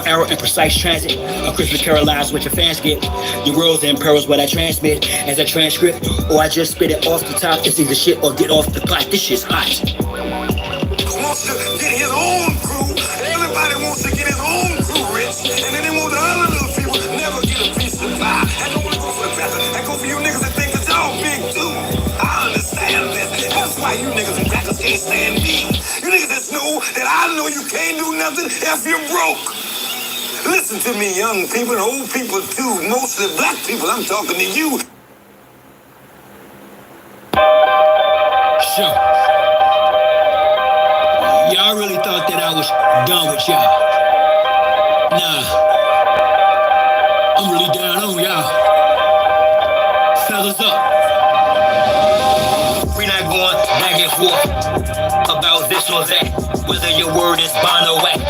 arrow in precise transit. A crystal Caroline's what your fans get. Your world's in perils what I transmit as a transcript, or I just spit it off the top. It's either shit or get off the pot. This shit's hot. Wants to get his own crew. Everybody wants to get his own crew rich, and then they want the other little people never get a piece of pie. I don't want to go for the pastor. I go for you niggas that think that y'all big too. I understand this. That's why you niggas and crackers can't stand me. You niggas that know that I know you can't do nothing if you're broke. Listen to me, young people and old people too. Mostly black people. I'm talking to you. Sure. Y'all really thought that I was done with y'all. Nah. I'm really down on y'all. Fellas up. We not going back and forth about this or that, whether your word is bond or whack.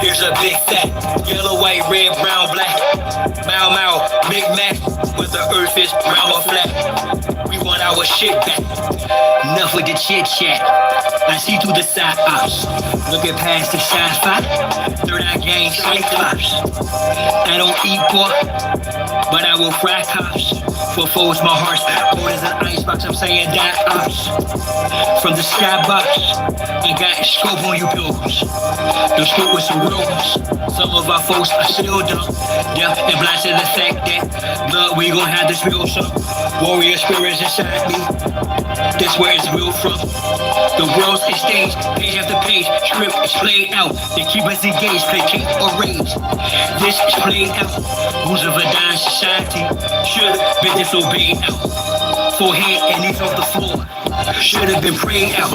Here's a big fat, yellow, white, red, brown, black. Mau Mau, Big Mac, where the earth is round or flat. We want our shit back. Enough with the chit chat. I see through the side ops. Looking past the side spot. Third eye gang cyclops. I don't eat pork, but I will fry cops. For foes, my heart's cold as an icebox. I'm saying die ops. From the skybox, I got scope on you pilgrims. The scope with some real ones. Some of our folks are still dumb. Deaf and blind to the fact that blood, we gon' have to spill some. Warrior spirits inside me. That's where it's real from. The world's a stage, page after page, script is played out. They keep us engaged, placate or rage. This is played out. Rules of a dying society should have been disobeyed out. Forehead and knees off the floor should have been prayed out.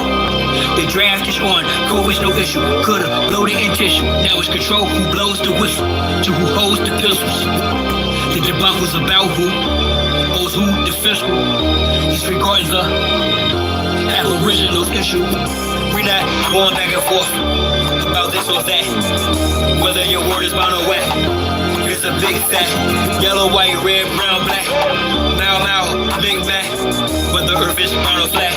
The draft is on, COVID's no issue. Could've bloated in tissue. Now it's control who blows the whistle to who holds the pistols. The debacle's about who owes who the fiscal. Disregarding the aboriginal issue. We not going back and forth about this or that, whether your word is bond or whack. Here's a big fat, yellow, white, red, brown, black. Mau Mau, Big Mac, where the earth is round or flat.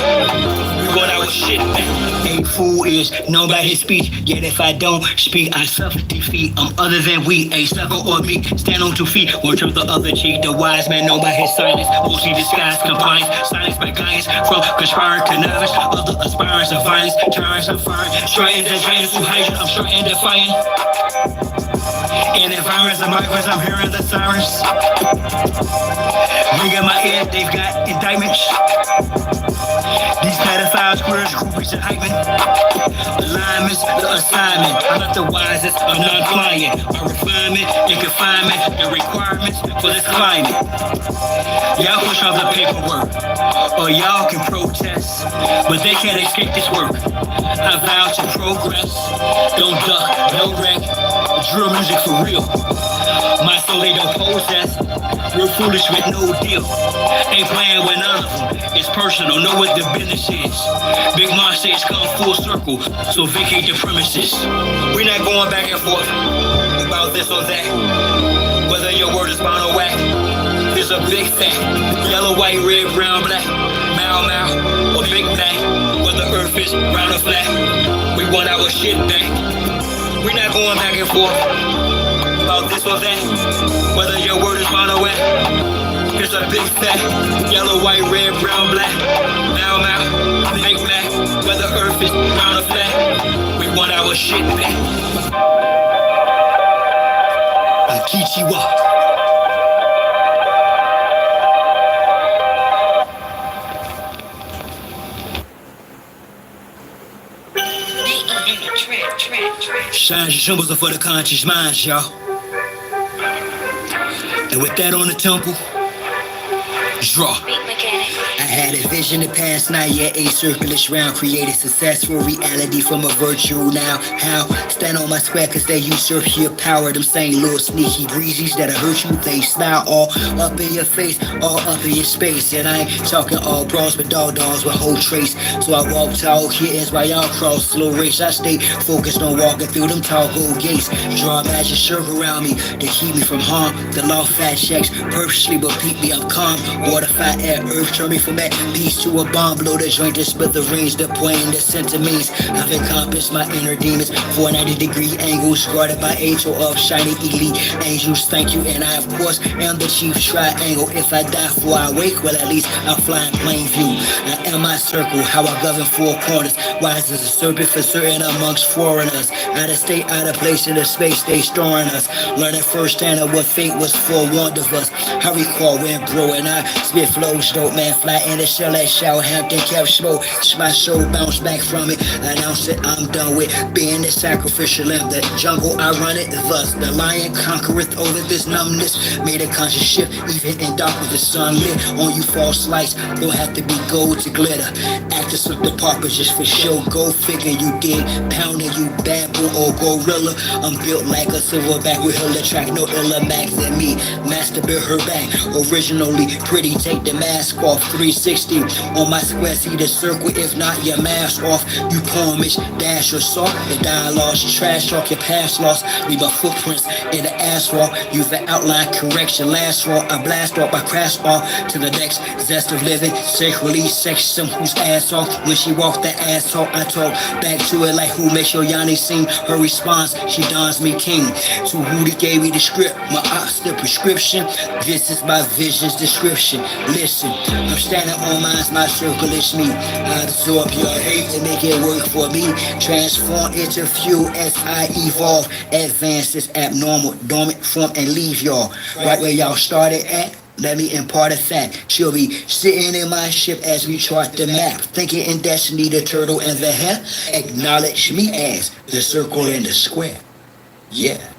We want our shit back. A fool is known by his speech, yet if I don't speak, I suffer defeat. I'm other than we, a sucker or me. Stand on 2 feet, or turn the other cheek. The wise man known by his silence, mostly disguised compliance. Silence by guidance, from conspiring to nervous. Other aspirants of violence, tyrants of fire. Trying to giants who hide, I'm sure and defiant. In environs of migrants, I'm hearing the sirens. Ring in my ear, they've got indictments. These pedophiles, queers, groupies, and hyping. Alignments, the assignment. I'm not the wisest, I'm non-client. My refinement and confinement, the requirements for this climate. Y'all push off the paperwork, or y'all can protest, but they can't escape this work. I vow to progress, don't duck, no wreck. Drill music for real. My soul they don't possess. Real foolish with no deal. Ain't playing with none of them. It's personal, know what the business is. Big Mom says come full circle, so vacate the premises. We're not going back and forth about this or that, whether your word is bond or whack. There's a big fat, yellow, white, red, brown, black. Mau Mau, or Big Mac, where the earth is round or flat. We want our shit back. We're not going back and forth about this or that, whether your word is bond or whack. Here's a big fat, yellow, white, red, brown, black. Mau Mau, Big Mac, where the earth is round or flat. We want our shit back. Akichiwa. Signs and symbols are for the conscious minds, y'all. And with that on the temple, draw. I had a vision the past night, yet a circulus round created successful reality from a virtual now. How? Stand on my square cause they usurp your power. Them same little sneaky breezies that'll hurt you. They smile all up in your face, all up in your space. And I ain't talking all bras, but dog dogs with whole trace. So I walk tall kittens while y'all cross slow race. I stay focused on walking through them tall gold gates. Draw a magic circle around me to keep me from harm. The law fat checks purposely but peep me, I'm calm. Water, fire, air, earth, turn me from at peace to a bomb blow the joint to split the range, the point the centimeters. I've encompassed my inner demons, 490-degree angles guarded by angel of shiny elite angels. Thank you, and I of course am the chief triangle. If I die before I wake, well at least I'll fly in plain view. I am my circle, how I govern four corners, wise as a serpent for certain amongst foreigners. Out of state, out of place in the space they storing us, learning firsthand of what fate was forewarned of us. I recall when bro and I spit flows, dope man fly in the shell at Southampton, kept slow. My soul bounced back from it, announced that I'm done with being the sacrificial lamb. The jungle I run it, thus the lion conquereth over this numbness. Made a conscious shift, even in dark with the sun lit on you false lights. Don't have to be gold to glitter. Actors with the poppers just for show. Go figure, you dig, pounding you bamboo or gorilla. I'm built like a silverback with hella track, no illa max than me. Masturbate her back, originally pretty. Take the mask off, 360 on my square. See the circle, if not your mask off. You poemish, dash your salt. The dialogue's trash talk, your past lost. Leave a footprints in the asphalt. You've an outline correction, last fall. I blast off, I crash off to the next zest of living. Sacredly sex some whose ass off. When she walked that ass off, I talk back to it like who makes your Yanni sing. Her response, she dons me king. To who they gave me the script, my ops the prescription. This is my vision's description. Listen, I'm standing on mine's my circle, it's me. I absorb your hate and make it work for me. Transform into fuel as I evolve. Advance this abnormal, dormant form and leave y'all right where y'all started at. Let me impart a fact. She'll be sitting in my ship as we chart the map. Thinking in destiny, the turtle and the hare. Acknowledge me as the circle and the square. Yeah.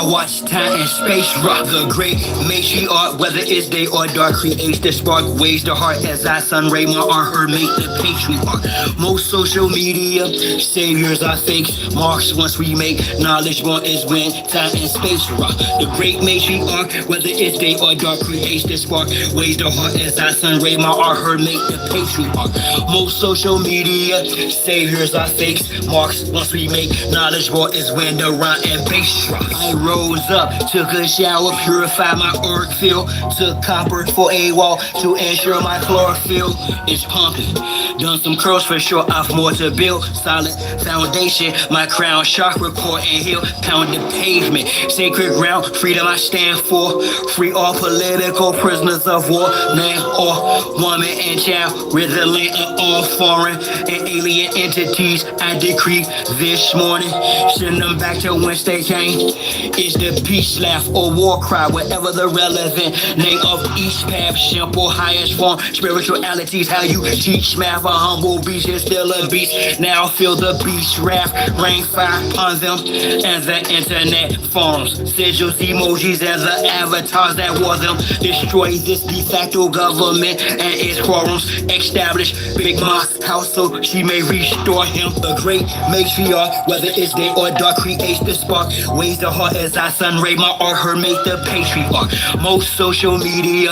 Watch time and space rock. The great matriarch, whether it's day or dark, creates the spark, weighs the heart as I sun ray my art, her make the patriarch. Most social media saviors are fakes, marks once we make knowledge born is when time and space rock. The great matriarch, whether it's day or dark, creates the spark, weighs the heart as I sun ray my art, her make the patriarch. Most social media saviors are fakes, marks once we make knowledge born is when the rhyme and bass rock. I rose up, took a shower, purified my auric field, took copper for a wall to ensure my chlorophyll is pumping. Done some curls for sure, I've more to build. Solid foundation, my crown chakra core and heel. Pound the pavement, sacred ground, freedom I stand for. Free all political prisoners of war, man or woman and child. Rid the land of all foreign and alien entities. I decree this morning, send them back to whence they came. Is the peace laugh or war cry, whatever the relevant name of each path. Simple, highest form, spirituality's how you teach math. A humble beast is still a beast. Now feel the beast wrath, rain fire upon them and the internet forums. Sigils, emojis, and the avatars that wore them. Destroy this de facto government and its quorums. Establish Big Ma's house so she may restore him. The great matriarch, whether it's day or dark, creates the spark, weighs the heart as I sun ray my art, her make the patriarch. Most social media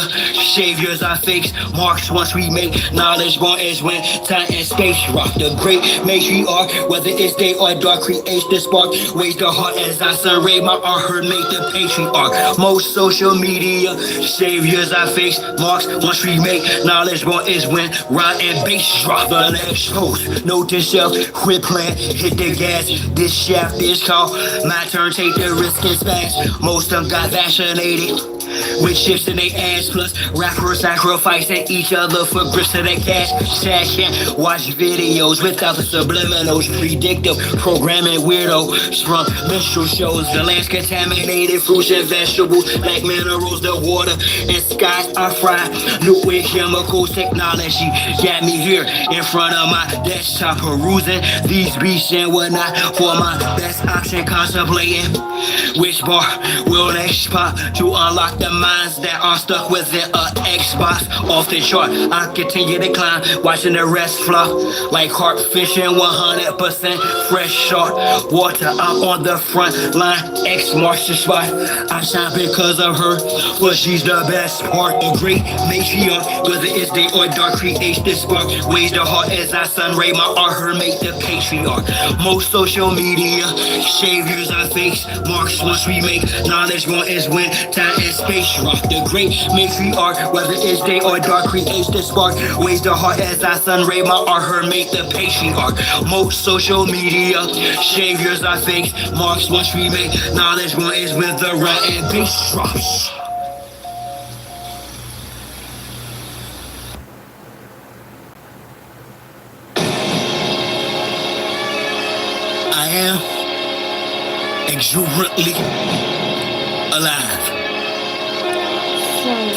saviors are fakes, marks once we make knowledge born is when time and space rock. The great matriarch, whether it's day or dark, creates the spark, weighs the heart as I sun ray my art, her make the patriarch. Most social media saviors are fakes, marks once we make knowledge born is when rhyme and bass drop. The next post, note to self, quit playing, hit the gas. This shaft is called my turn, take the risk and smash. Most of them got vaccinated with chips in their ass, plus rappers sacrificing each other for grips to their cash. Sad can't watch videos without the subliminals. Predictive programming weirdos from minstrel shows. The land's contaminated, fruits and vegetables, like minerals, the water and skies are fried. Nuclear chemicals technology got me here in front of my desktop, perusing these beats and whatnot for my best option, contemplating which bar will next pop to unlock The minds that are stuck within a Xbox off the chart. I continue to climb, watching the rest flop like carp fishing, 100% fresh shark water. I'm on the front line, X marks the spot. I shine because of her, but she's the best part. A great matriarch, whether it's day or dark, creates this spark. Ways the heart as I sun ray my art, her make the patriarch. Most social media saviors are fakes. Marks once we make knowledge one is when time and space rock. The great matriarch, whether it's day or dark, creates the spark. Ways the heart as I sun ray my art, her make the patriarch. Most social media saviors are fakes. Marks once we make knowledge one is when the run and bass drops. I am exuberantly alive.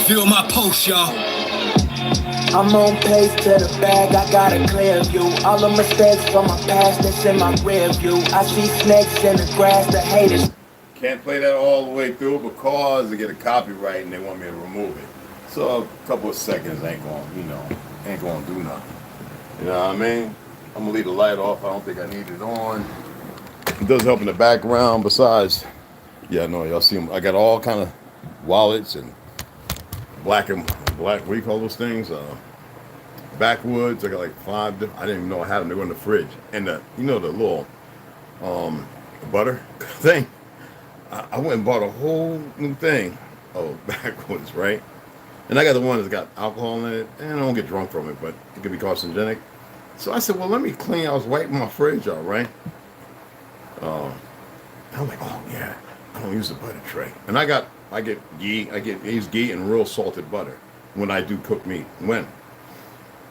Feel my pulse, y'all. I'm on pace to the bag, I got a clear view. All the mistakes from my past that's in my rear view. I see snakes in the grass, the haters. Can't play that all the way through because they get a copyright and they want me to remove it. So a couple of seconds ain't gonna do nothing. You know what I mean? I'm gonna leave the light off. I don't think I need it on. It does help in the background. Besides, yeah, no, y'all see them. I got all kind of wallets and black. What do you call those things? Backwoods. I got like 5 different. I didn't even know I had them. They were in the fridge. And the little butter thing. I went and bought a whole new thing of backwoods, right? And I got the one that's got alcohol in it, and I don't get drunk from it, but it could be carcinogenic. So I said, well, let me clean. I was wiping my fridge out, right? I'm like, oh yeah, I don't use the butter tray. And I get ghee. I use ghee and real salted butter when I do cook meat.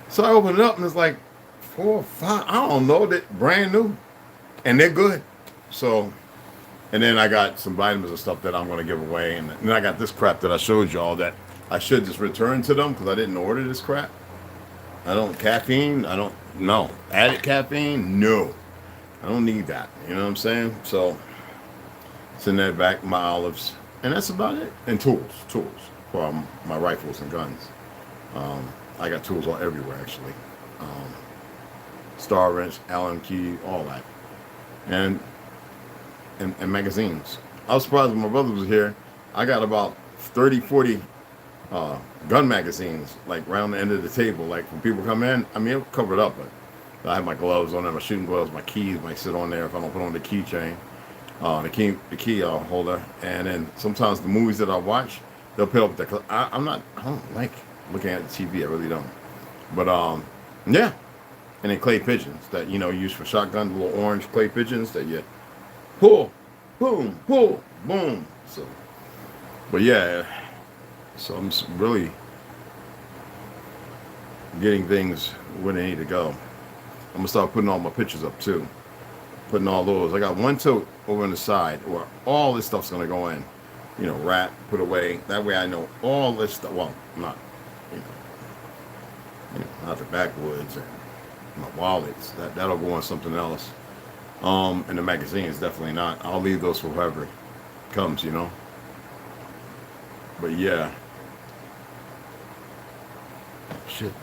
So I open it up and it's like 4 or 5. I don't know, that brand new, and they're good. So, and then I got some vitamins and stuff that I'm going to give away, and then I got this crap that I showed y'all that I should just return to them because I didn't order this crap. Caffeine. I don't know. Added caffeine. No, I don't need that. You know what I'm saying? So it's in there back, my olives, and that's about it. And tools for my rifles and guns. I got tools all everywhere actually. Star wrench, Allen key, all that, and magazines. I was surprised when my brother was here. I got about 30, 40 gun magazines, like around the end of the table. Like when people come in, I mean, it covered up, but I have my gloves on there, my shooting gloves, my keys might sit on there if I don't put on the keychain, the key holder. And then sometimes the movies that I watch, they'll put up the. I don't like looking at the TV. I really don't. But yeah. And then clay pigeons that use for shotgun, the little orange clay pigeons that you pull, boom, pull, boom. So, but yeah. So I'm really getting things where they need to go. I'm gonna start putting all my pictures up too. Putting all those. I got one tote over on the side where all this stuff's gonna go in. Wrap, put away. That way I know all this stuff. Well, not, not the backwoods and my wallets. That'll go on something else. And the magazines definitely not. I'll leave those for whoever comes. But yeah. Shit.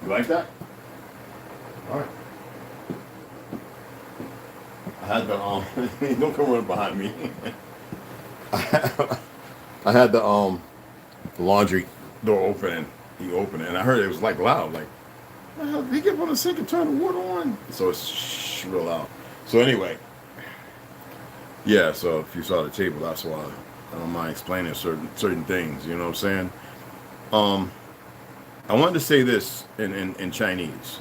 You like that? All right. I had the don't come running behind me. I had the laundry door open and you open it, and I heard it was like loud, like, did he get up on the sink and turn the water on? So it's real loud. So anyway, yeah. So if you saw the table, that's why I don't mind explaining certain things. You know what I'm saying? I wanted to say this in Chinese,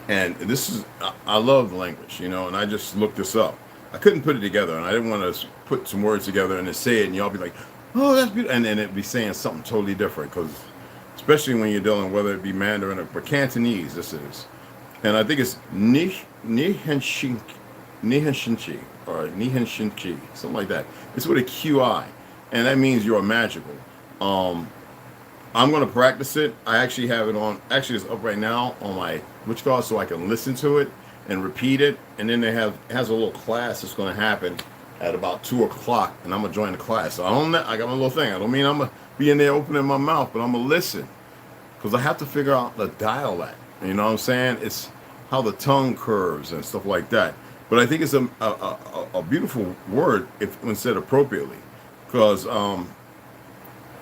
and this is I love the language, and I just looked this up. I couldn't put it together, and I didn't want to put some words together and then say it, and y'all be like, "Oh, that's beautiful," and then it'd be saying something totally different, because especially when you're dealing, whether it be Mandarin or Cantonese, this is, and I think it's Nihenshinchi or Nihenshinchi, something like that. It's with a QI, and that means you're magical. I'm going to practice it. I actually have it on. Actually, it's up right now on my so I can listen to it and repeat it. And then it has a little class that's going to happen at about 2 o'clock, and I'm gonna join the class. So I got my little thing. I don't mean I'm gonna be in there opening my mouth, but I'm gonna listen, because I have to figure out the dialect. You know what I'm saying? It's how the tongue curves and stuff like that. But I think it's a beautiful word if when said appropriately, because I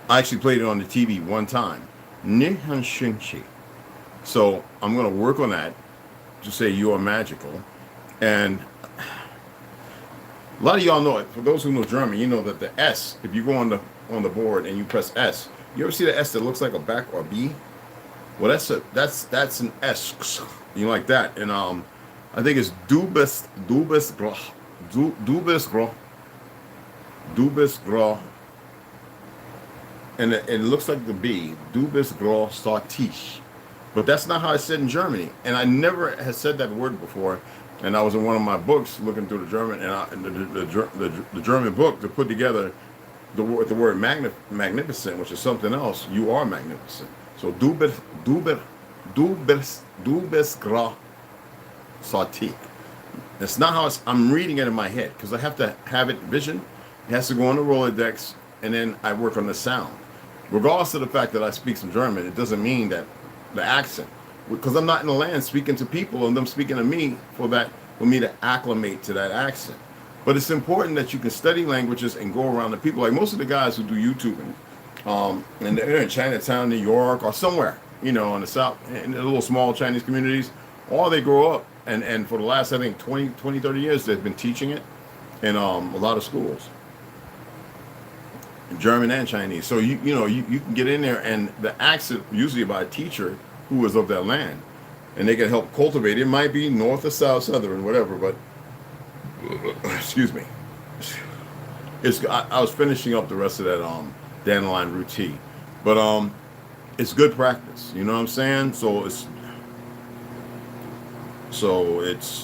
actually played it on the TV one time. Nihanshinchi. So I'm gonna work on that to say you are magical. And a lot of y'all know it. For those who know German, you know that the S, if you go on the board and you press S, you ever see the S that looks like a back or a B? Well, that's an S. You like that? And I think it's du bist gro, and it looks like the B. Du bist gro startisch. But that's not how it's said in Germany. And I never had said that word before. And I was in one of my books looking through the German, and the German book to put together the word magnificent, which is something else. You are magnificent. So du bist sartik. It's not how I'm reading it in my head, because I have to have it vision. It has to go on the Rolodex, and then I work on the sound. Regardless of the fact that I speak some German, it doesn't mean that the accent, because I'm not in the land speaking to people and them speaking to me for me to acclimate to that accent. But it's important that you can study languages and go around the people. Like most of the guys who do YouTubing, and they're in Chinatown, New York, or somewhere, in the South, in the little small Chinese communities, or they grow up, and for the last, I think, 20, 30 years, they've been teaching it in a lot of schools, German and Chinese. So you can get in there, and the accent usually by a teacher who is of that land, and they can help cultivate it. It might be north or south, southern, whatever, but excuse me. I was finishing up the rest of that dandelion root tea, but it's good practice. You know what I'm saying? So it's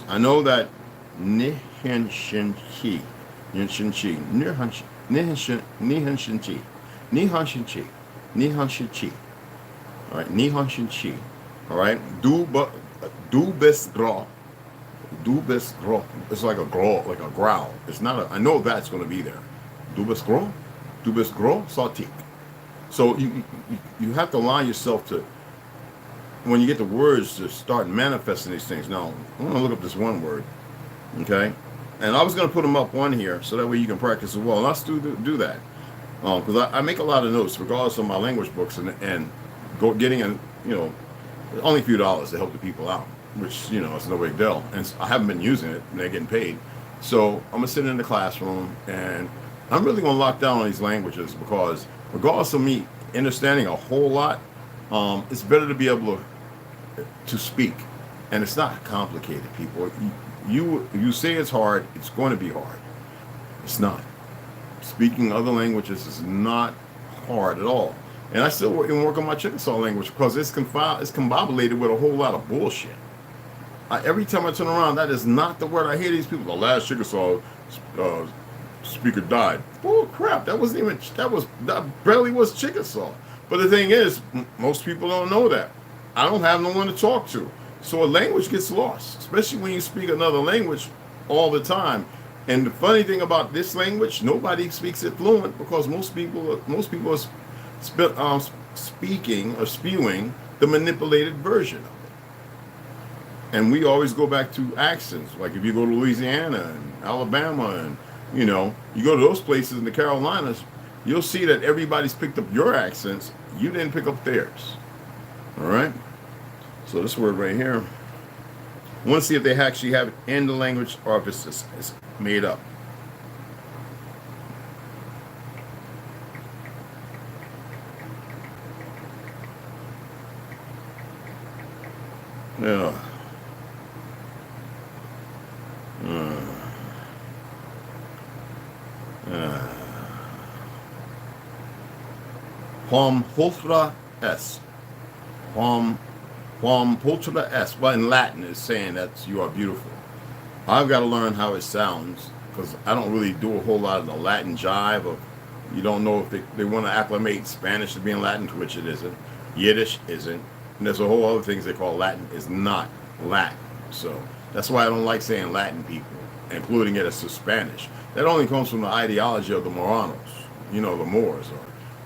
I know that nihanshinchi, all right, nihanshinchi. All right, du bist gro. It's like a growl. It's not I know that's going to be there. Du bist gro saltik. So you have to allow yourself to, when you get the words, to start manifesting these things. Now, I'm going to look up this one word, okay? And I was going to put them up on here so that way you can practice as well. And let's do that. Because I make a lot of notes, regardless of my language books, and getting only a few dollars to help the people out, which, it's no big deal. And I haven't been using it, and they're getting paid. So I'm going to sit in the classroom, and I'm really going to lock down on these languages, because regardless of me understanding a whole lot, it's better to be able to speak. And it's not complicated, people. You say it's hard, it's going to be hard. It's not. Speaking other languages is not hard at all. And I still work on my Chickasaw language, because it's combobulated with a whole lot of bullshit. Every time I turn around, that is not the word I hear these people. The last Chickasaw speaker died. Bull crap! That barely was Chickasaw. But the thing is, most people don't know that. I don't have no one to talk to, so a language gets lost, especially when you speak another language all the time. And the funny thing about this language, nobody speaks it fluent, because most people are speaking or spewing the manipulated version of it. And we always go back to accents. Like if you go to Louisiana and Alabama, and you go to those places in the Carolinas, you'll see that everybody's picked up your accents. You didn't pick up theirs. All right. So this word right here, I want to see if they actually have it in the language, or if it's made up. Yeah. Pultra S. Pultra S. Well, in Latin, it's saying that you are beautiful. I've got to learn how it sounds, because I don't really do a whole lot of the Latin jive. Of, you don't know if they want to acclimate Spanish to being Latin, which it isn't. Yiddish isn't. And there's a whole other things they call Latin is not Latin. So that's why I don't like saying Latin people, including it as to Spanish. That only comes from the ideology of the Moranos, the Moors, or,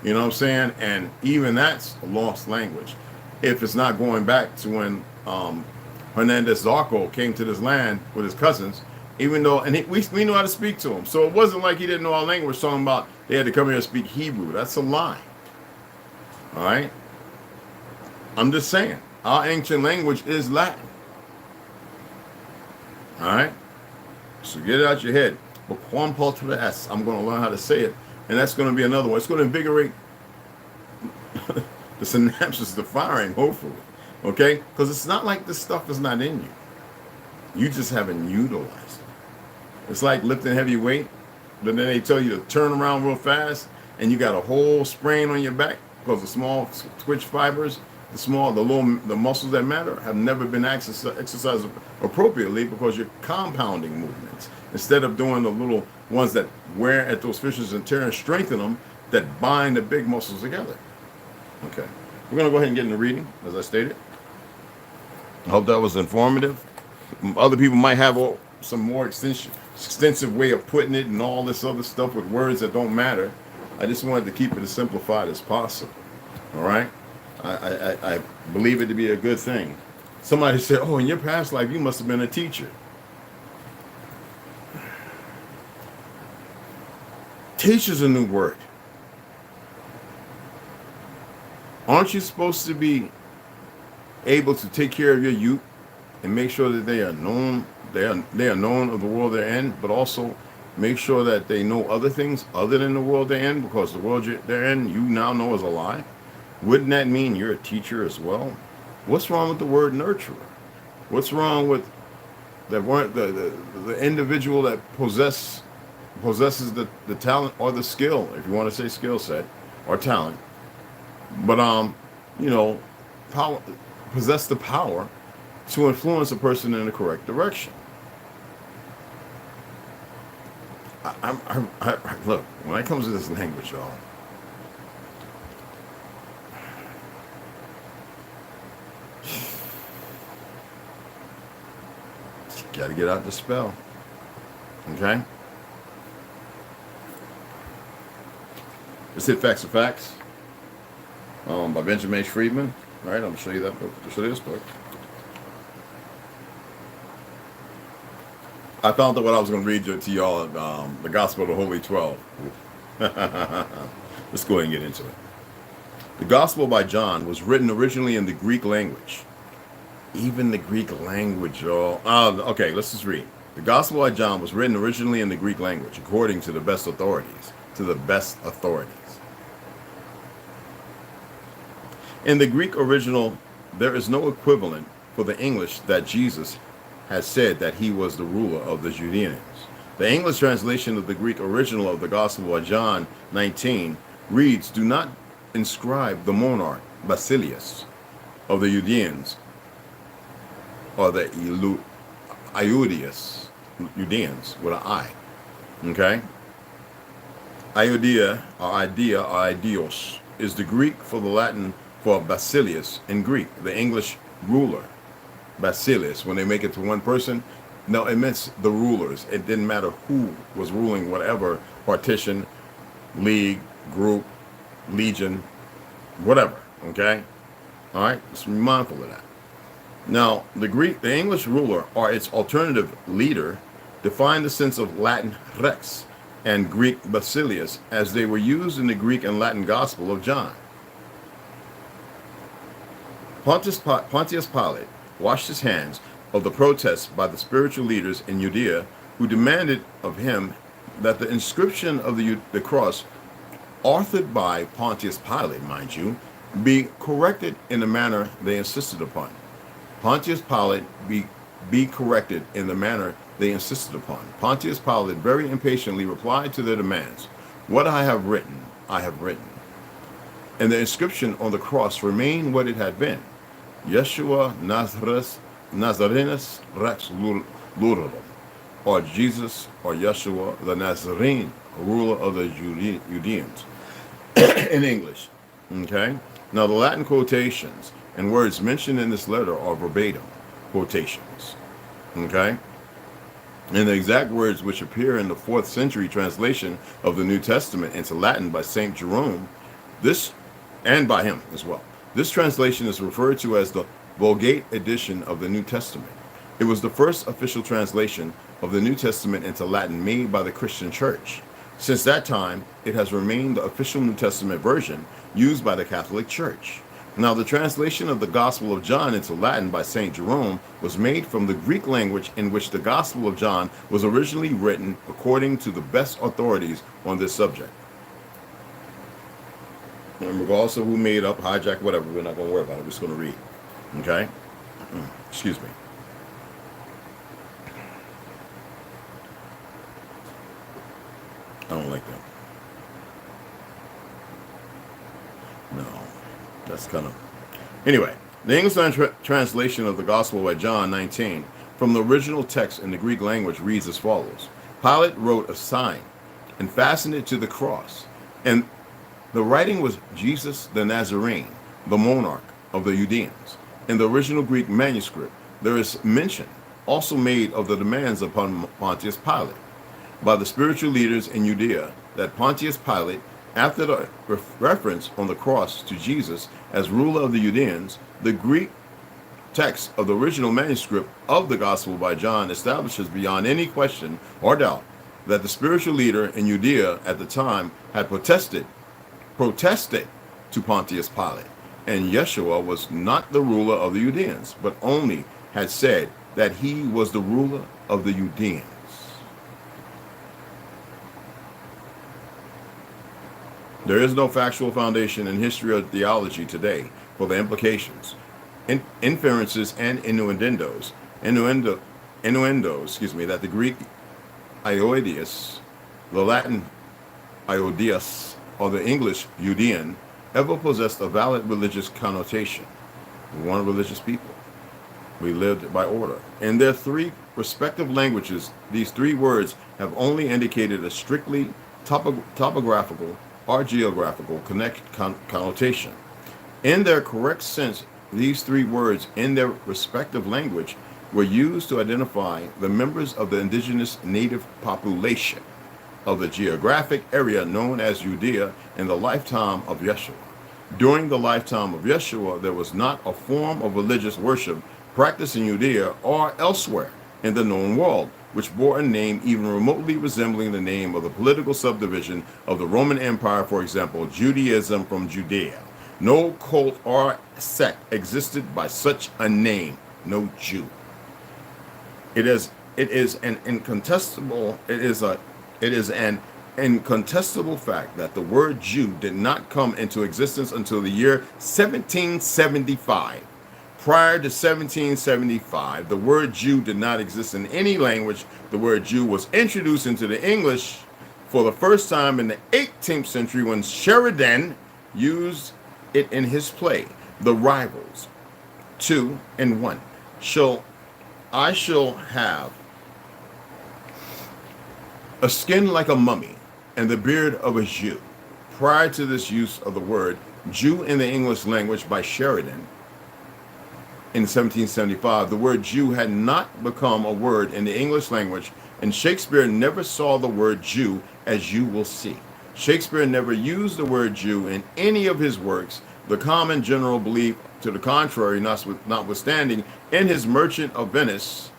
you know what I'm saying? And even that's a lost language. If it's not going back to when Hernandez Zarco came to this land with his cousins, even though, and we knew how to speak to him. So it wasn't like he didn't know our language, talking about they had to come here and speak Hebrew. That's a lie. All right? I'm just saying, our ancient language is Latin. All right? So get it out your head. But I'm going to learn how to say it, and that's going to be another one. It's going to invigorate the synapses, the firing, hopefully. Okay? Because it's not like this stuff is not in you. You just haven't utilized it. It's like lifting heavy weight, but then they tell you to turn around real fast, and you got a whole sprain on your back because the small twitch fibers, the muscles that matter have never been exercised appropriately because you're compounding movements instead of doing the little ones that wear at those fissures and tear and strengthen them that bind the big muscles together. Okay, we're going to go ahead and get into reading, as I stated. I hope that was informative. Other people might have some more extensive way of putting it and all this other stuff with words that don't matter. I just wanted to keep it as simplified as possible. All right? I believe it to be a good thing. Somebody said, oh, in your past life, you must have been a teacher. Teacher's a new word. Aren't you supposed to be able to take care of your youth and make sure that they are known of the world they're in, but also make sure that they know other things other than the world they're in, because the world they're in you now know is a lie? Wouldn't that mean you're a teacher as well? What's wrong with the word nurturer? What's wrong with the individual that possesses the talent or the skill, if you want to say skill set or talent, but possess the power to influence a person in the correct direction? Look, when it comes to this language, y'all, you got to get out the spell. Okay? Let's hit Facts of Facts by Benjamin H. Friedman. All right, I'm going to show you that book. I'll show you this book. I found out what I was going to read to y'all, the Gospel of the Holy 12. Let's go ahead and get into it. The Gospel by John was written originally in the Greek language. Even the Greek language, y'all. Okay, let's just read. The Gospel by John was written originally in the Greek language, according to the best authorities. In the Greek original, there is no equivalent for the English that Jesus has said that he was the ruler of the Judeans. The English translation of the Greek original of the Gospel of John 19 reads, "Do not inscribe the monarch Basileus of the Judeans, or the Iudeans with an I." Okay? Iudea or idea or idios is the Greek for the Latin for Basileus in Greek, the English ruler. Basileus, when they make it to one person, no, it meant the rulers. It didn't matter who was ruling whatever partition, league, group, legion, whatever. Okay? All right? Let's be mindful of that. Now, the English ruler, or its alternative leader, defined the sense of Latin rex and Greek Basileus as they were used in the Greek and Latin Gospel of John. Pontius Pilate washed his hands of the protests by the spiritual leaders in Judea, who demanded of him that the inscription of the cross, authored by Pontius Pilate, mind you, be corrected in the manner they insisted upon. Pontius Pilate be corrected in the manner they insisted upon. Pontius Pilate very impatiently replied to their demands, "What I have written, I have written." And the inscription on the cross remained what it had been: Yeshua Nazarenus Rex Luterum, or Jesus or Yeshua the Nazarene, ruler of the Judeans, in English. Okay? Now the Latin quotations and words mentioned in this letter are verbatim quotations. Okay? And the exact words which appear in the 4th century translation of the New Testament into Latin by St. Jerome, this, and by him as well. This translation is referred to as the Vulgate edition of the New Testament. It was the first official translation of the New Testament into Latin made by the Christian Church. Since that time, it has remained the official New Testament version used by the Catholic Church. Now, the translation of the Gospel of John into Latin by St. Jerome was made from the Greek language in which the Gospel of John was originally written according to the best authorities on this subject. And regardless of who made up, hijacked, whatever, we're not going to worry about it. We're just going to read. Okay? Excuse me. I don't like that. No, that's kind of... Anyway, the English translation of the Gospel by John 19 from the original text in the Greek language reads as follows. Pilate wrote a sign and fastened it to the cross. And the writing was Jesus the Nazarene, the monarch of the Judeans. In the original Greek manuscript, there is mention also made of the demands upon Pontius Pilate by the spiritual leaders in Judea that Pontius Pilate, after the reference on the cross to Jesus as ruler of the Judeans, the Greek text of the original manuscript of the Gospel by John establishes beyond any question or doubt that the spiritual leader in Judea at the time had protested to Pontius Pilate, and Yeshua was not the ruler of the Judeans, but only had said that he was the ruler of the Judeans. There is no factual foundation in history or theology today for the implications, inferences, and innuendos, that the Greek Ioidius, the Latin Iodius, or the English Judean ever possessed a valid religious connotation. We weren't religious people. We lived by order. In their 3 respective languages, these 3 words have only indicated a strictly topographical or geographical connotation. In their correct sense, these 3 words in their respective language were used to identify the members of the indigenous native population of the geographic area known as Judea in the lifetime of Yeshua. During the lifetime of Yeshua, there was not a form of religious worship practiced in Judea or elsewhere in the known world which bore a name even remotely resembling the name of the political subdivision of the Roman Empire, for example, Judaism from Judea. No cult or sect existed by such a name, no Jew. It is an incontestable fact that the word Jew did not come into existence until the year 1775. Prior to 1775, the word Jew did not exist in any language. The word Jew was introduced into the English for the first time in the 18th century when Sheridan used it in his play, The Rivals. 2 and 1. I shall have a skin like a mummy and the beard of a Jew. Prior to this use of the word Jew in the English language by Sheridan, in 1775, the word Jew had not become a word in the English language, and Shakespeare never saw the word Jew, as you will see. Shakespeare never used the word Jew in any of his works, the common general belief to the contrary notwithstanding. In his Merchant of Venice,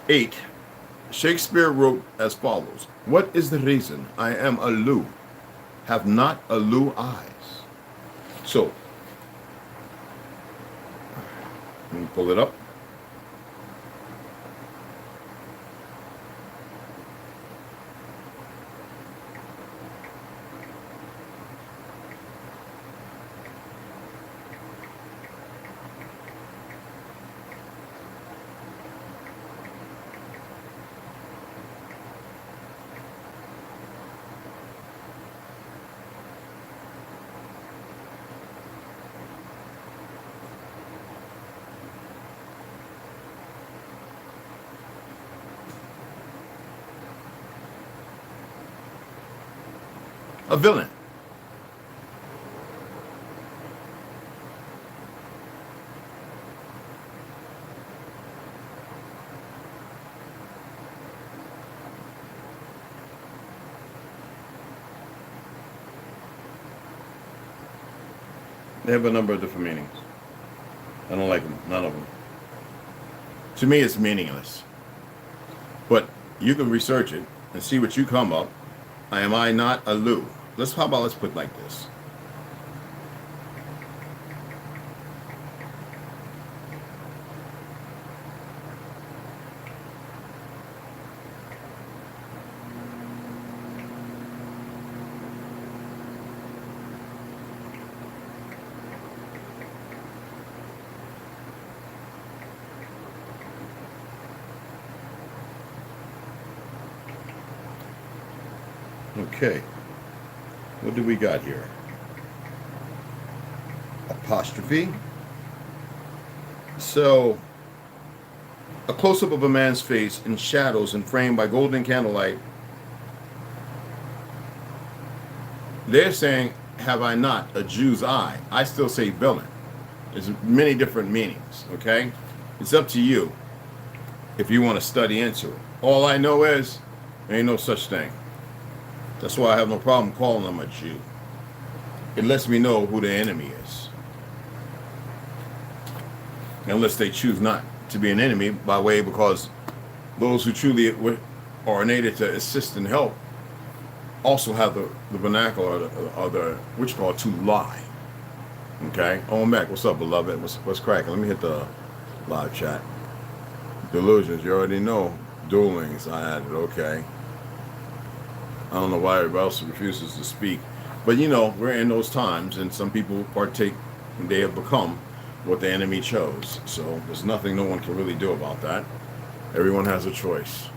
8, Shakespeare wrote as follows: "What is the reason I am a Lu, have not a Lu eyes?" So, let me pull it up. A villain. They have a number of different meanings. I don't like them, none of them. To me, it's meaningless. But you can research it and see what you come up. Am I not a Lu? How about let's put it like this. Okay, what do we got here? Apostrophe. So, a close-up of a man's face in shadows and framed by golden candlelight. They're saying, have I not a Jew's eye? I still say villain. There's many different meanings, okay? It's up to you if you want to study into it. All I know is, there ain't no such thing. That's why I have no problem calling them a Jew. It lets me know who the enemy is. Unless they choose not to be an enemy by way, because those who truly are native to assist and help also have the vernacular or the what you call to lie. Okay? Oh, Mac, what's up, beloved? What's cracking? Let me hit the live chat. Delusions, you already know. Duelings, I added, okay. I don't know why everybody else refuses to speak. But you know, we're in those times, and some people partake, and they have become what the enemy chose. So there's nothing no one can really do about that. Everyone has a choice.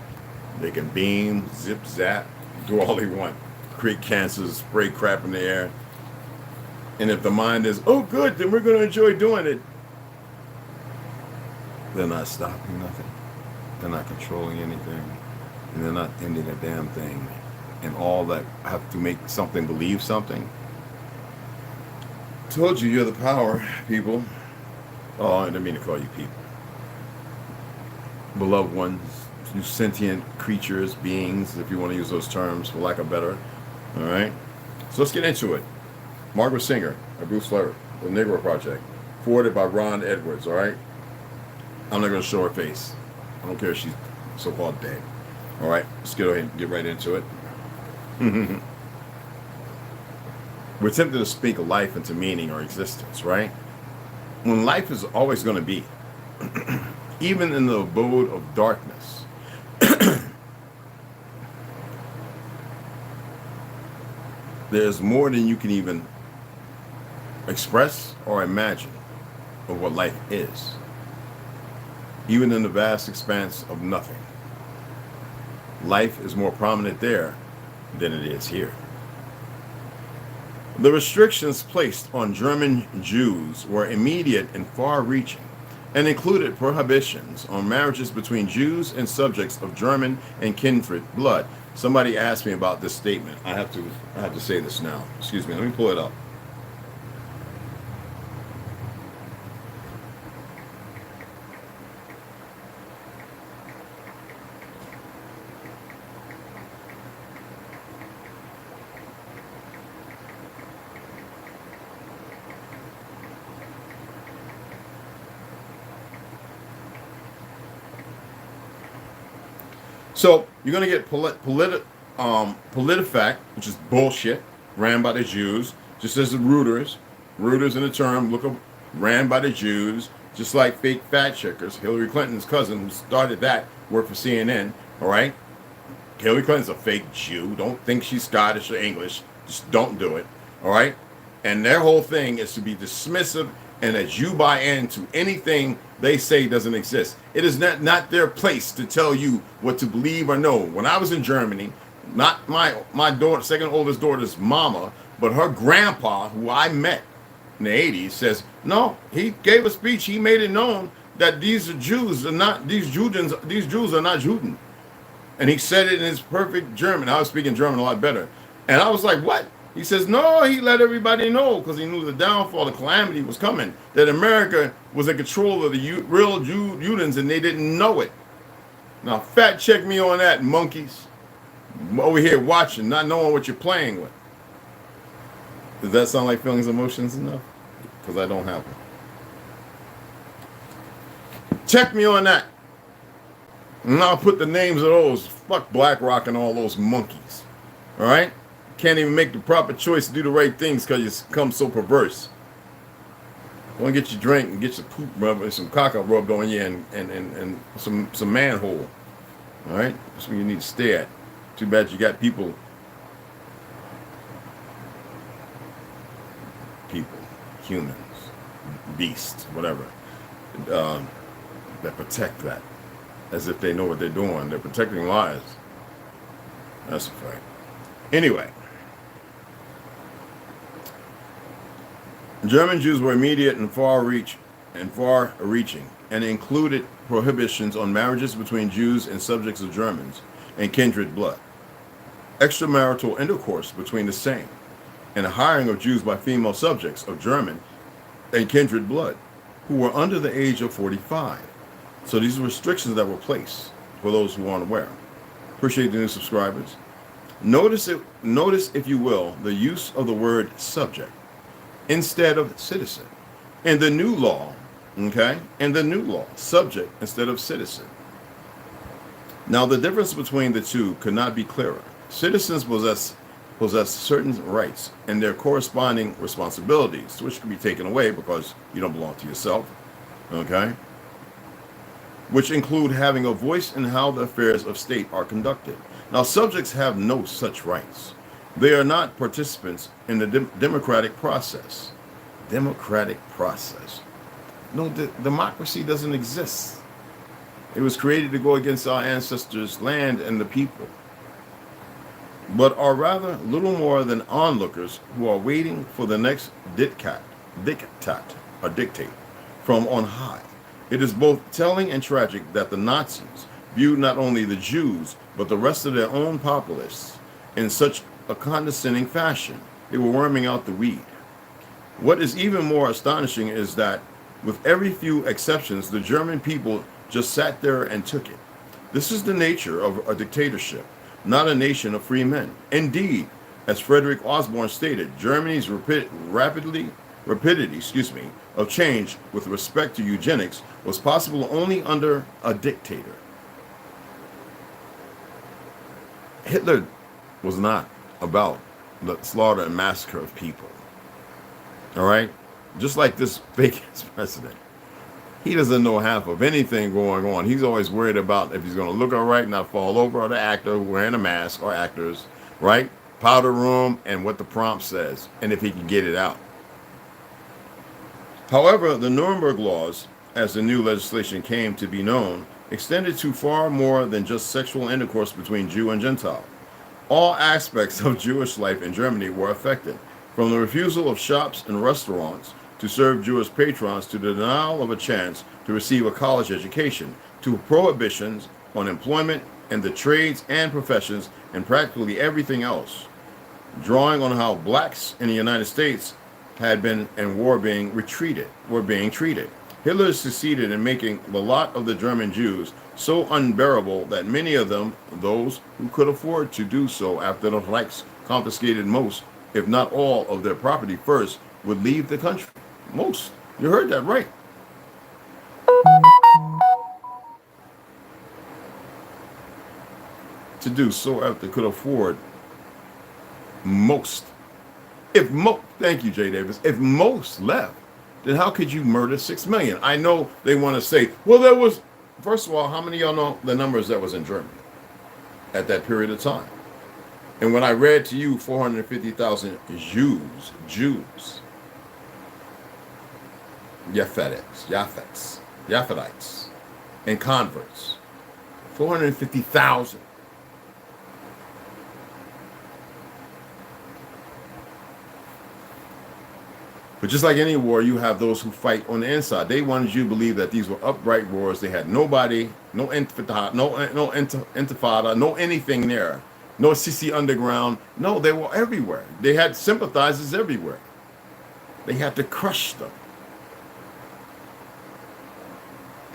They can beam, zip, zap, do all they want. Create cancers, spray crap in the air. And if the mind is, oh good, then we're going to enjoy doing it. They're not stopping nothing. They're not controlling anything. And they're not ending a damn thing. And all that have to make something believe something. Told you you're the power, people. Oh, I didn't mean to call you people. Beloved ones, you sentient creatures, beings, if you want to use those terms for lack of better. All right. So let's get into it. Margaret Singer, by Bruce Flair, The Negro Project, forwarded by Ron Edwards. All right. I'm not going to show her face. I don't care if she's so-called dead. All right. Let's go ahead and get right into it. We're tempted to speak life into meaning or existence, right? When life is always going to be, even in the abode of darkness, there's more than you can even express or imagine of what life is, even in the vast expanse of nothing. Life is more prominent there than it is here. The restrictions placed on German Jews were immediate and far-reaching, and included prohibitions on marriages between Jews and subjects of German and kindred blood. Somebody asked me about this statement. I have to say this now. Excuse me. Let me pull it up. So you're going to get PolitiFact, which is bullshit, ran by the Jews, just as the Reuters in the term, look up, ran by the Jews, just like fake fact checkers. Hillary Clinton's cousin, who started that, worked for CNN, all right? Hillary Clinton's a fake Jew. Don't think she's Scottish or English. Just don't do it, all right? And their whole thing is to be dismissive and that you buy into anything they say doesn't exist. It is not their place to tell you what to believe or know. When I was in Germany, not my daughter, second oldest daughter's mama, but her grandpa, who I met in the 80s, says, no, he gave a speech, he made it known that these Jews are not, these Jews are not Juden. And he said it in his perfect German. I was speaking German a lot better. And I was like, what? He says, no, he let everybody know because he knew the downfall, the calamity was coming, that America was in control of the real Judens and they didn't know it. Now, fact check me on that, monkeys. I'm over here watching, not knowing what you're playing with. Does that sound like feelings and emotions enough? because I don't have one. Check me on that. And I'll put the names of those. Fuck BlackRock and all those monkeys. All right? Can't even make the proper choice to do the right things because you become so perverse. Go and get your drink and get your poop rubbed and some caca rubbed on you and some manhole. All right? That's what you need to stay at. Too bad you got people, humans, beasts, whatever, that protect that as if they know what they're doing. They're protecting lives. That's a fact. Anyway, German Jews were immediate and far-reaching and included prohibitions on marriages between Jews and subjects of Germans and kindred blood, extramarital intercourse between the same, and the hiring of Jews by female subjects of German and kindred blood who were under the age of 45. So these are restrictions that were placed for those who aren't aware. Appreciate the new subscribers. Notice, if you will, the use of the word subject instead of citizen. In the new law, okay? In the new law, subject instead of citizen. Now, the difference between the two could not be clearer. Citizens possess certain rights and their corresponding responsibilities, which can be taken away because you don't belong to yourself, okay? Which include having a voice in how the affairs of state are conducted. Now, subjects have no such rights. They are not participants in the democratic process. Democratic process. No, democracy doesn't exist. It was created to go against our ancestors' land and the people, but are rather little more than onlookers who are waiting for the next dictate from on high. It is both telling and tragic that the Nazis viewed not only the Jews, but the rest of their own populace in such a condescending fashion. They were worming out the weed. What is even more astonishing is that, with every few exceptions, the German people just sat there and took it. This is the nature of a dictatorship, not a nation of free men. Indeed, as Frederick Osborne stated, Germany's rapidity of change with respect to eugenics was possible only under a dictator. Hitler was not about the slaughter and massacre of people. All right? Just like this fake president. He doesn't know half of anything going on. He's always worried about if he's going to look all right, not fall over, or the actor wearing a mask, or actors, right? Powder room and what the prompt says, and if he can get it out. However, the Nuremberg laws, as the new legislation came to be known, extended to far more than just sexual intercourse between Jew and Gentile. All aspects of Jewish life in Germany were affected, from the refusal of shops and restaurants to serve Jewish patrons to the denial of a chance to receive a college education, to prohibitions on employment and the trades and professions and practically everything else, drawing on how blacks in the United States had been and were being treated. Hitler succeeded in making the lot of the German Jews so unbearable that many of them, those who could afford to do so after the Reichs confiscated most, if not all, of their property first, would leave the country. Most. You heard that right. To do so after could afford most. Thank you, Jay Davis. If most left, then how could you murder 6 million? I know they want to say, well, there was, first of all, how many of y'all know the numbers that was in Germany at that period of time? And when I read to you 450,000 Jews, Japhetites, and converts, 450,000. But just like any war, you have those who fight on the inside. They wanted you to believe that these were upright wars. They had nobody, no intifada, no anything there. No CC Underground. No, they were everywhere. They had sympathizers everywhere. They had to crush them.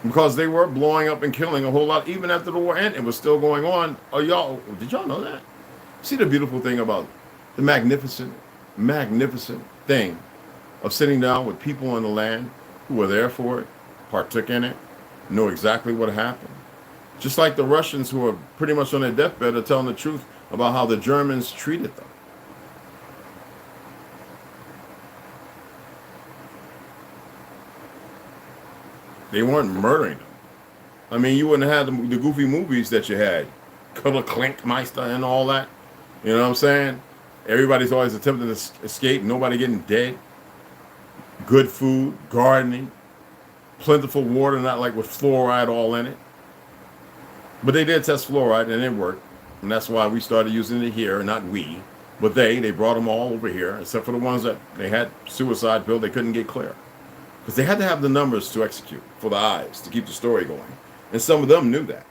Because they were blowing up and killing a whole lot. Even after the war ended, it was still going on. Oh, did y'all know that? See the beautiful thing about the magnificent thing of sitting down with people on the land who were there for it, partook in it, know exactly what happened. Just like the Russians, who are pretty much on their deathbed, are telling the truth about how the Germans treated them. They weren't murdering them. I mean, you wouldn't have had the goofy movies that you had, Color Klinkmeister and all that. You know what I'm saying? Everybody's always attempting to escape, nobody getting dead. Good food, gardening, plentiful water, not like with fluoride all in it. But they did test fluoride and it worked. And that's why we started using it here, not we. But they brought them all over here, except for the ones that they had suicide pill, they couldn't get clear. Because they had to have the numbers to execute for the eyes, to keep the story going. And some of them knew that.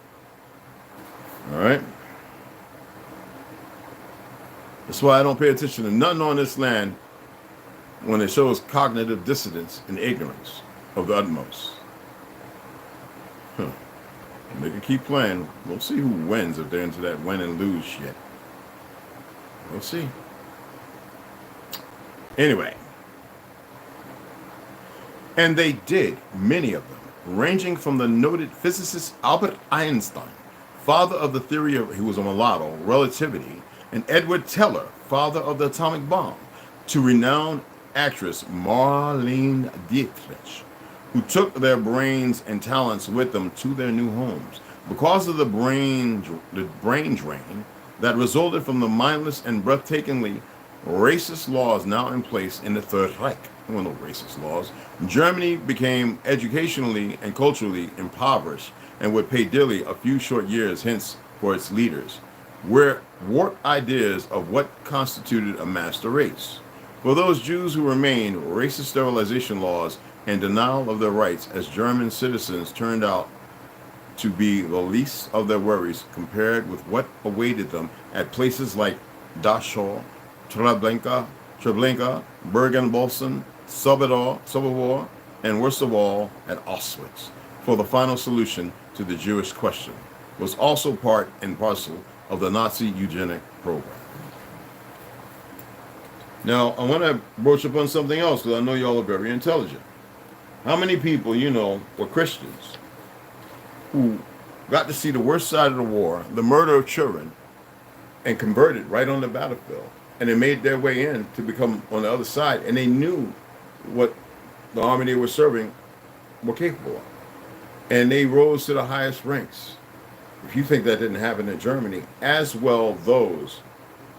All right? That's why I don't pay attention to nothing on this land when it shows cognitive dissonance and ignorance of the utmost. They can keep playing. We'll see who wins if they're into that win and lose shit. We'll see. Anyway. And they did, many of them, ranging from the noted physicist Albert Einstein, father of the theory of, he was a mulatto, relativity, and Edward Teller, father of the atomic bomb, to renowned actress Marlene Dietrich, who took their brains and talents with them to their new homes. Because of the brain drain that resulted from the mindless and breathtakingly racist laws now in place in the Third Reich. Well, no racist laws. Germany became educationally and culturally impoverished and would pay dearly a few short years hence for its leaders, where warped ideas of what constituted a master race. For those Jews who remained, racist sterilization laws and denial of their rights as German citizens turned out to be the least of their worries compared with what awaited them at places like Dachau, Treblinka, Bergen-Belsen, Sobibor, and worst of all, at Auschwitz, for the final solution to the Jewish question, was also part and parcel of the Nazi eugenic program. Now, I want to broach upon something else because I know y'all are very intelligent. How many people you know were Christians who got to see the worst side of the war, the murder of children, and converted right on the battlefield? And they made their way in to become on the other side, and they knew what the army they were serving were capable of. And they rose to the highest ranks. If you think that didn't happen in Germany, as well those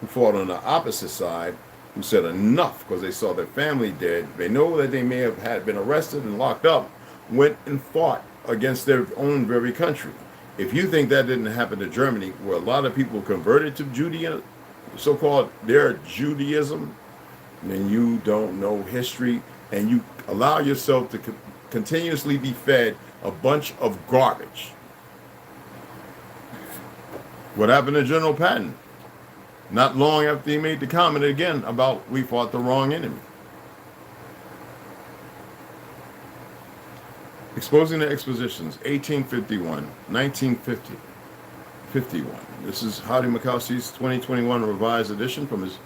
who fought on the opposite side, who said enough because they saw their family dead, they know that they may have had been arrested and locked up, went and fought against their own very country. If you think that didn't happen to Germany, where a lot of people converted to Judaism, so-called their Judaism, then you don't know history, and you allow yourself to continuously be fed a bunch of garbage. What happened to General Patton? Not long after he made the comment again about we fought the wrong enemy. Exposing the Expositions, 1851, 1950, 51. This is Howdy Mikowski's 2021 revised edition from his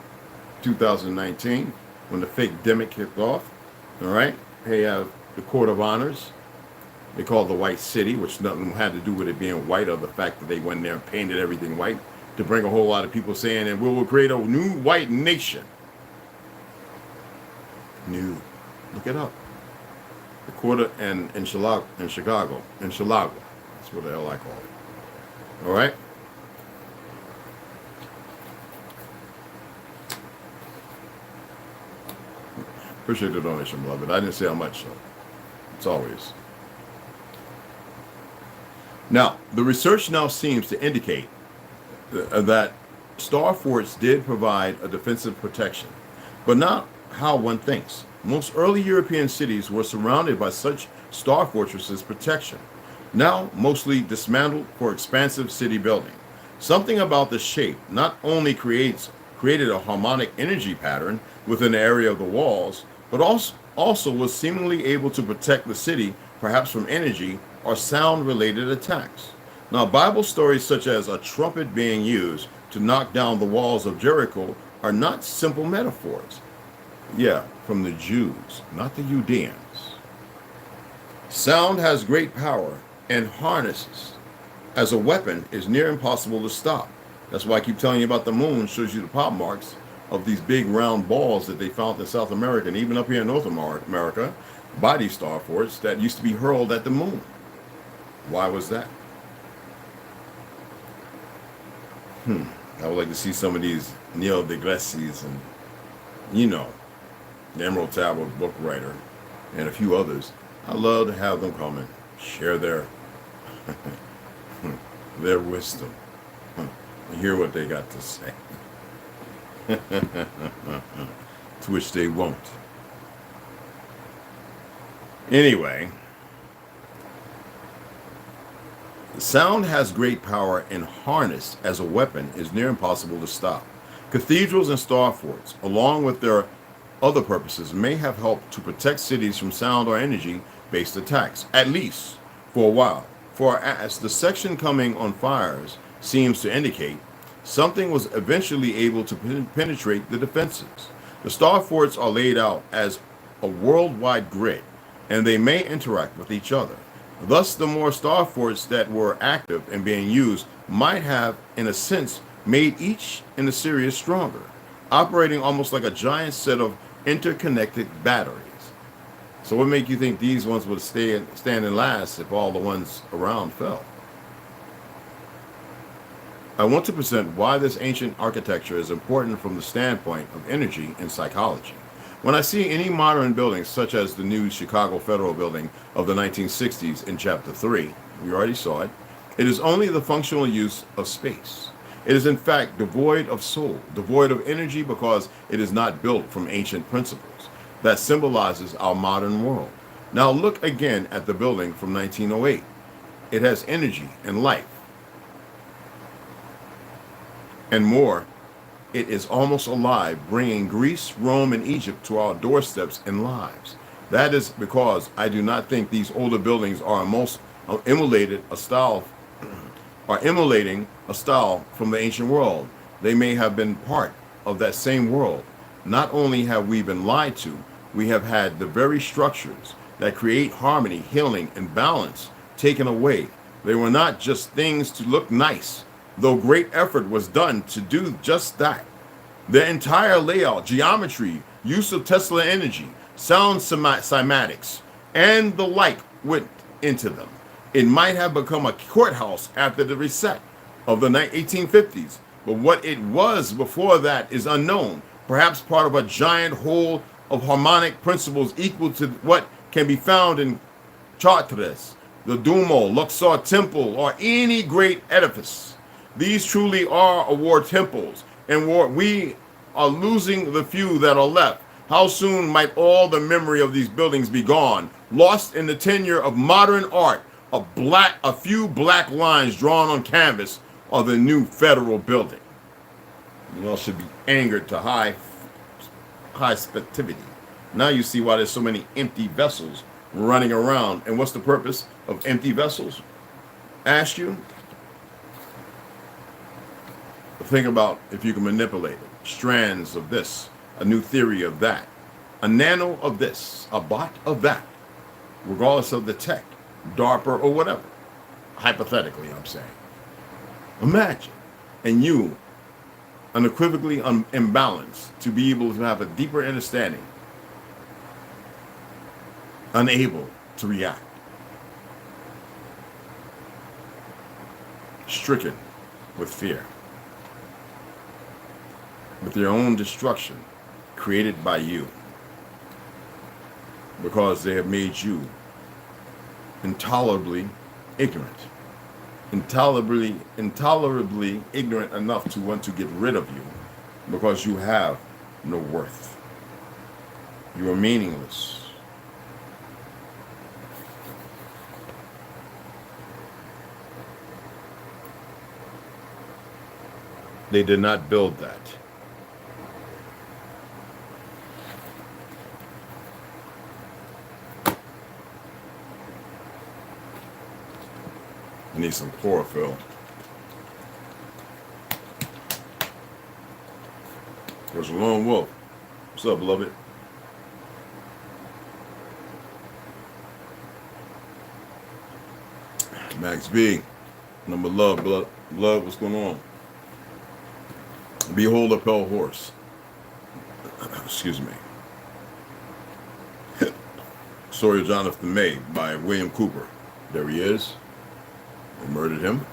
2019, when the fake demic kicked off. All right, they have the Court of Honors. They call it the White City, which nothing had to do with it being white, or the fact that they went there and painted everything white to bring a whole lot of people saying, and we will create a new white nation. New. Look it up. The Court in Chicago. That's what the hell I call it. All right? Appreciate the donation, beloved. I didn't say how much, so it's always. Now, the research now seems to indicate that star forts did provide a defensive protection, but not how one thinks. Most early European cities were surrounded by such star fortresses protection, now mostly dismantled for expansive city building. Something about the shape not only created a harmonic energy pattern within the area of the walls, but also was seemingly able to protect the city, perhaps from energy or sound-related attacks. Now, Bible stories such as a trumpet being used to knock down the walls of Jericho are not simple metaphors. Yeah, from the Jews, not the Judeans. Sound has great power and harnesses as a weapon is near impossible to stop. That's why I keep telling you about the moon, shows you the pop marks of these big round balls that they found in South America and even up here in North America, body star forts that used to be hurled at the moon. Why was that? I would like to see some of these Neil deGrasse's and, you know, the Emerald Tablet book writer and a few others. I love to have them come and share their their wisdom and hear what they got to say. To which they won't. Anyway, sound has great power and harnessed as a weapon is near impossible to stop. Cathedrals and star forts, along with their other purposes, may have helped to protect cities from sound or energy-based attacks, at least for a while. For as the section coming on fires seems to indicate, something was eventually able to penetrate the defenses. The star forts are laid out as a worldwide grid, and they may interact with each other. Thus, the more star forts that were active and being used might have, in a sense, made each in the series stronger, operating almost like a giant set of interconnected batteries. So what make you think these ones would stand and last if all the ones around fell? I want to present why this ancient architecture is important from the standpoint of energy and psychology. When I see any modern buildings, such as the new Chicago Federal Building of the 1960s in Chapter 3, we already saw it, it is only the functional use of space. It is in fact devoid of soul, devoid of energy, because it is not built from ancient principles. That symbolizes our modern world. Now look again at the building from 1908. It has energy and life. And more, it is almost alive, bringing Greece, Rome, and Egypt to our doorsteps and lives. That is because I do not think these older buildings are emulating a style from the ancient world. They may have been part of that same world. Not only have we been lied to, we have had the very structures that create harmony, healing, and balance taken away. They were not just things to look nice, though great effort was done to do just that. The entire layout, geometry, use of Tesla energy, sound cymatics, and the like went into them. It might have become a courthouse after the reset of the 1850s, but what it was before that is unknown, perhaps part of a giant whole of harmonic principles equal to what can be found in Chartres, the Duomo, Luxor Temple, or any great edifice. These truly are war temples, and we are losing the few that are left. How soon might all the memory of these buildings be gone, lost in the tenure of modern art, a few black lines drawn on canvas of the new federal building? You all should be angered to high spectivity. Now you see why there's so many empty vessels running around. And what's the purpose of empty vessels? Ask you. Think about if you can manipulate it. Strands of this, a new theory of that, a nano of this, a bot of that, regardless of the tech, DARPA or whatever. Hypothetically, I'm saying. Imagine, and you, unequivocally imbalanced, to be able to have a deeper understanding, unable to react, stricken with fear, with your own destruction created by you, because they have made you intolerably ignorant, intolerably ignorant enough to want to get rid of you, because you have no worth. You are meaningless. They did not build that. I need some chlorophyll. There's a lone wolf. What's up, beloved? Max B, number love, blood, what's going on? Behold a pale horse. Excuse me. Story of Jonathan May by William Cooper. There he is. They murdered him.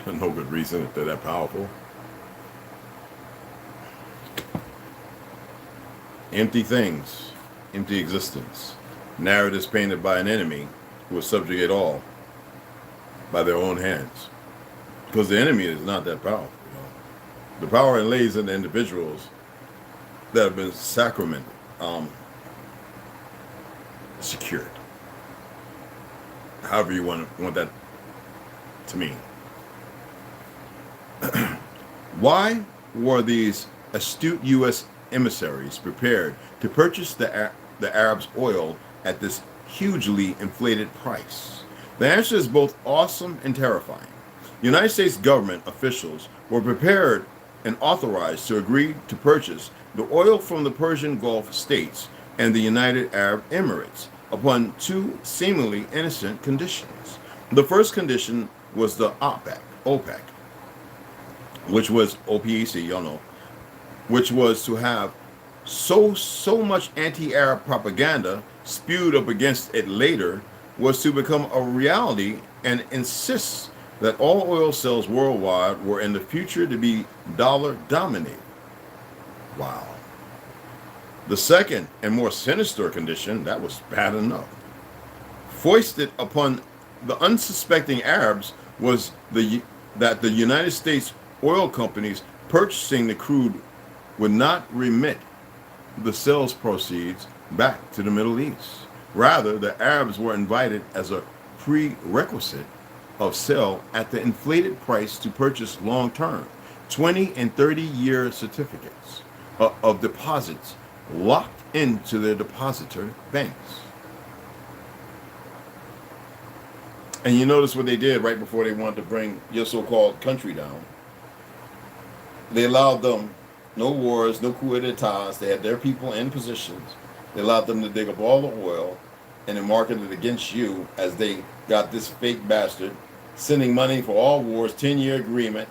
No good reason if they're that powerful. Empty things, empty existence. Narratives painted by an enemy who will subjugate all by their own hands. Because the enemy is not that powerful. You know? The power lays in the individuals that have been sacramented, secured. However you want that to mean. Why were these astute U.S. emissaries prepared to purchase the Arabs' oil at this hugely inflated price? The answer is both awesome and terrifying. The United States government officials were prepared and authorized to agree to purchase the oil from the Persian Gulf states and the United Arab Emirates upon two seemingly innocent conditions. The first condition was the OPEC, which was OPEC, y'all know, which was to have so much anti-Arab propaganda spewed up against it later was to become a reality and insist that all oil sales worldwide were in the future to be dollar dominated. Wow. The second and more sinister condition, that was bad enough, foisted upon the unsuspecting Arabs was that the United States oil companies purchasing the crude would not remit the sales proceeds back to the Middle East. Rather, the Arabs were invited as a prerequisite of sale at the inflated price to purchase long-term 20 and 30-year certificates of deposits locked into their depositor banks. And you notice what they did right before they wanted to bring your so-called country down. They allowed them no wars, no coup d'etats. They had their people in positions. They allowed them to dig up all the oil and then market it against you as they got this fake bastard sending money for all wars, 10-year agreement.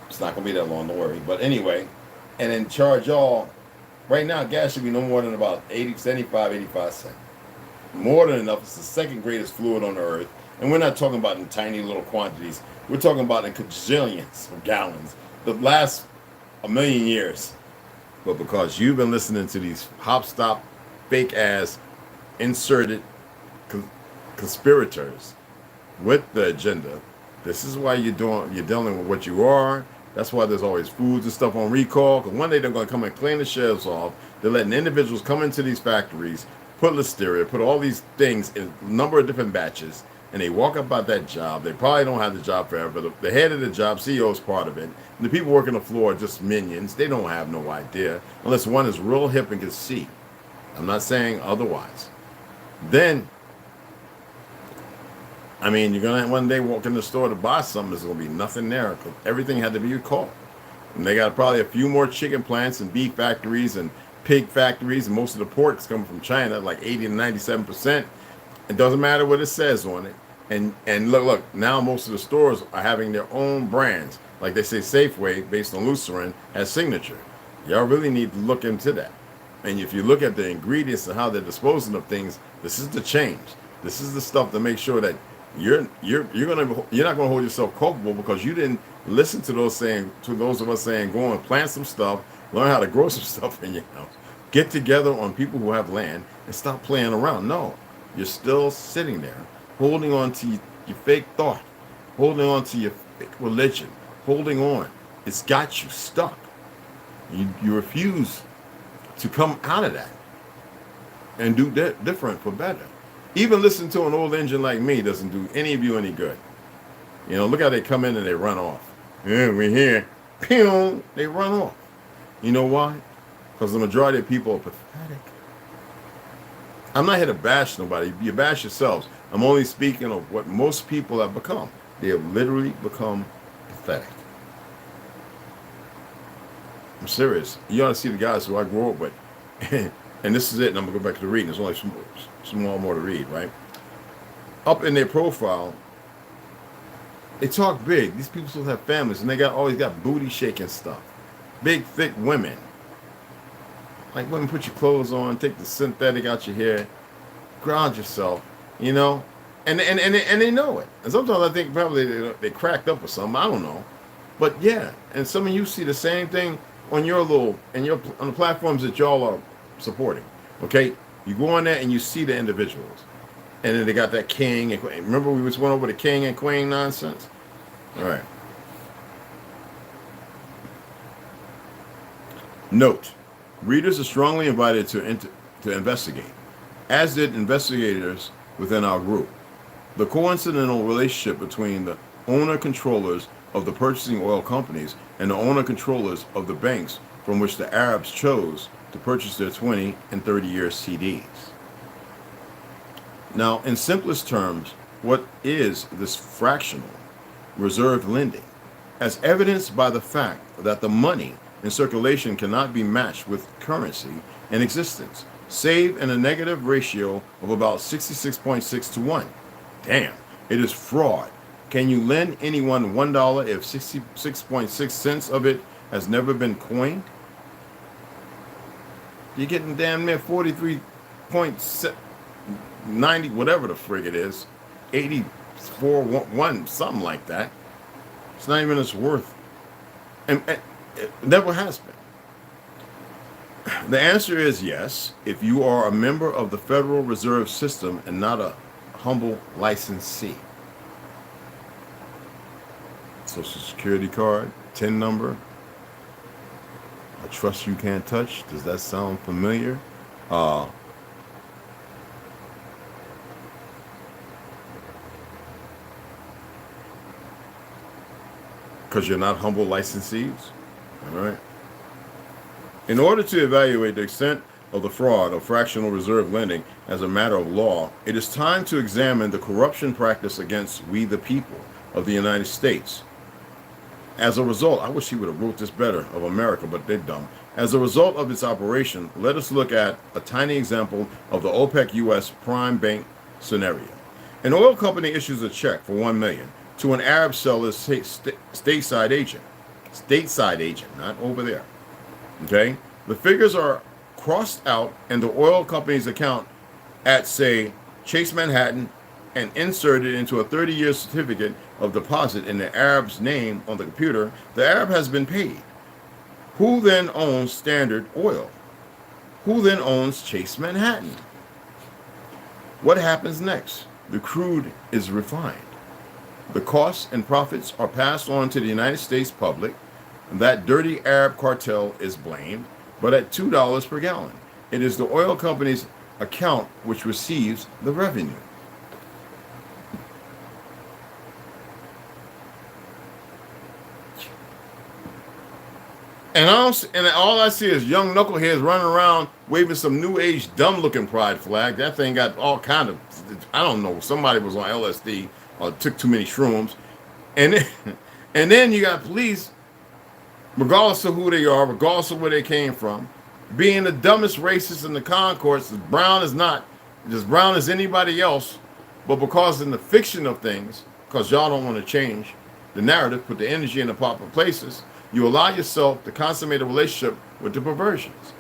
It's not going to be that long, don't worry. But anyway, and then charge y'all. Right now, gas should be no more than about 85 cents. More than enough. It's the second greatest fluid on the earth. And we're not talking about in tiny little quantities. We're talking about in gazillions of gallons. The last a million years. But because you've been listening to these hop-stop, fake-ass, inserted conspirators with the agenda, this is why you're dealing with what you are. That's why there's always foods and stuff on recall. Because one day they're going to come and clean the shelves off. They're letting individuals come into these factories, put listeria, put all these things in a number of different batches, and they walk about that job. They probably don't have the job forever. The head of the job, CEO, is part of it. And the people working the floor are just minions. They don't have no idea unless one is real hip and can see. I'm not saying otherwise. Then, I mean, you're going to one day walk in the store to buy something. There's going to be nothing there because everything had to be recalled. And they got probably a few more chicken plants and beef factories and pig factories. And most of the pork's coming from China, like 80 to 97%. It doesn't matter what it says on it. And look, now most of the stores are having their own brands. Like they say Safeway, based on Lutheran, has signature. Y'all really need to look into that. And if you look at the ingredients and how they're disposing of things, this is the change. This is the stuff to make sure that you're not gonna hold yourself culpable because you didn't listen to those of us saying go and plant some stuff, learn how to grow some stuff in your house, get together on people who have land and stop playing around. No, you're still sitting there holding on to your fake thought, holding on to your fake religion, holding on. It's got you stuck. You refuse to come out of that and do different for better. Even listening to an old engine like me doesn't do any of you any good. You know, look how they come in and they run off. Yeah, we're here. Pew! They run off. You know why? Because the majority of people are pathetic. I'm not here to bash nobody. You bash yourselves. I'm only speaking of what most people have become. They have literally become pathetic. I'm serious. You ought to see the guys who I grew up with. And this is it, and I'm going to go back to the reading. There's only some more to read, right? Up in their profile, They talk big. These people still have families, and they always got booty shaking stuff. Big, thick women. Like, women, put your clothes on, take the synthetic out your hair, ground yourself, you know, and they know it. And sometimes I think probably they cracked up or something. I don't know, but yeah. And some of you see the same thing on your on the platforms that y'all are supporting. Okay, you go on there and you see the individuals, and then they got that king and queen. Remember we just went over the king and queen nonsense. All right. Note: readers are strongly invited to investigate, as did investigators within our group, the coincidental relationship between the owner-controllers of the purchasing oil companies and the owner-controllers of the banks from which the Arabs chose to purchase their 20 and 30-year CDs. Now, in simplest terms, what is this fractional reserve lending? As evidenced by the fact that the money in circulation cannot be matched with currency in existence, save in a negative ratio of about 66.6 to 1. Damn, it is fraud. Can you lend anyone $1 if 66.6 cents of it has never been coined? You're getting damn near 43.90, whatever the frig it is, 84.1, something like that. It's not even its worth. And it never has been. The answer is yes, if you are a member of the Federal Reserve System and not a humble licensee. Social Security card, TIN number, a trust you can't touch. Does that sound familiar? Because you're not humble licensees. All right. In order to evaluate the extent of the fraud of fractional reserve lending as a matter of law, it is time to examine the corruption practice against we the people of the United States. As a result, I wish he would have wrote this better of America, but they're dumb. As a result of its operation, let us look at a tiny example of the OPEC U.S. prime bank scenario. An oil company issues a check for $1 million to an Arab seller's stateside agent. Stateside agent, not over there. Okay? The figures are crossed out in the oil company's account at, say, Chase Manhattan and inserted into a 30-year certificate of deposit in the Arab's name on the computer. The Arab has been paid. Who then owns Standard Oil? Who then owns Chase Manhattan? What happens next? The crude is refined. The costs and profits are passed on to the United States public. That dirty Arab cartel is blamed, but at $2 per gallon. It is the oil company's account which receives the revenue. And all I see is young knuckleheads running around waving some new age dumb-looking pride flag. That thing got all kind of, I don't know, somebody was on LSD or took too many shrooms. And then you got police, regardless of who they are, regardless of where they came from, being the dumbest racists in the concourse, as brown as not, as brown as anybody else, but because in the fiction of things, because y'all don't want to change the narrative, put the energy in the proper places, you allow yourself to consummate a relationship with the perversions.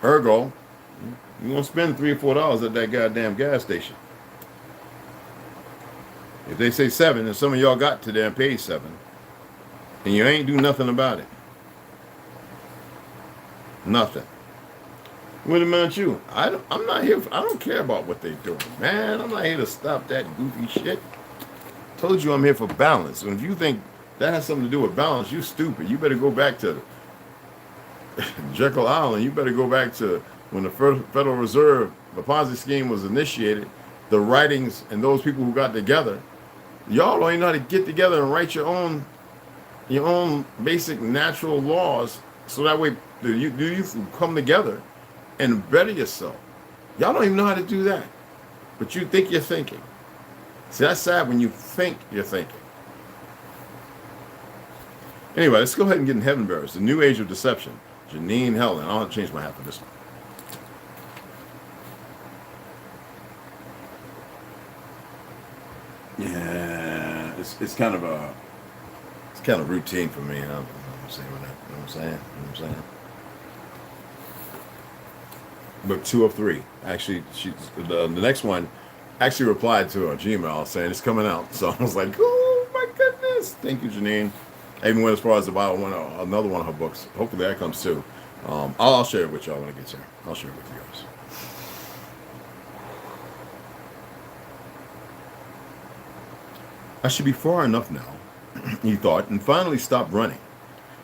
Ergo, you're going to spend $3 or $4 at that goddamn gas station. If they say $7, and some of y'all got to there and paid $7, and you ain't do nothing about it. Nothing. What about you? I'm not here. I don't care about what they're doing, man. I'm not here to stop that goofy shit. Told you I'm here for balance. And if you think that has something to do with balance, you stupid. You better go back to Jekyll Island. You better go back to when the Federal Reserve deposit scheme was initiated, the writings and those people who got together. Y'all don't even know how to get together and write your own basic natural laws, so that way you come together and better yourself. Y'all don't even know how to do that, but you think you're thinking. See, that's sad when you think you're thinking. Anyway, let's go ahead and get in Heaven Bearers, the New Age of Deception. Janine Helen. I'll change my hat for this one. Yeah, it's it's kind of routine for me. You know what I'm saying? You know what I'm saying? You know what I'm saying? But 2 of 3. Actually, the next one actually replied to a Gmail saying it's coming out. So I was like, oh my goodness. Thank you, Janine. I even went as far as to buy another one of her books. Hopefully that comes too. I'll share it with y'all when it gets here. I'll share it with you guys. I should be far enough now, he thought, and finally stopped running.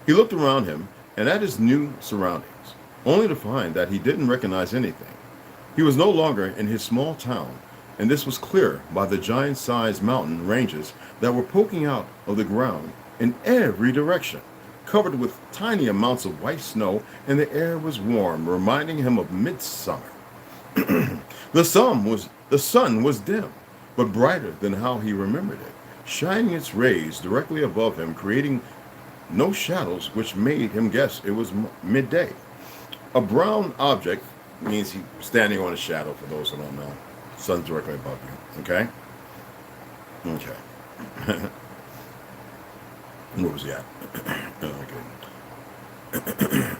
He looked around him and at his new surroundings, only to find that he didn't recognize anything. He was no longer in his small town, and this was clear by the giant-sized mountain ranges that were poking out of the ground in every direction, covered with tiny amounts of white snow, and the air was warm, reminding him of midsummer. The sun was dim, but brighter than how he remembered it, shining its rays directly above him, creating no shadows, which made him guess it was midday. A brown object means he's standing on a shadow, for those who don't know. Sun's directly above you, okay? Okay. Where was he at? Okay.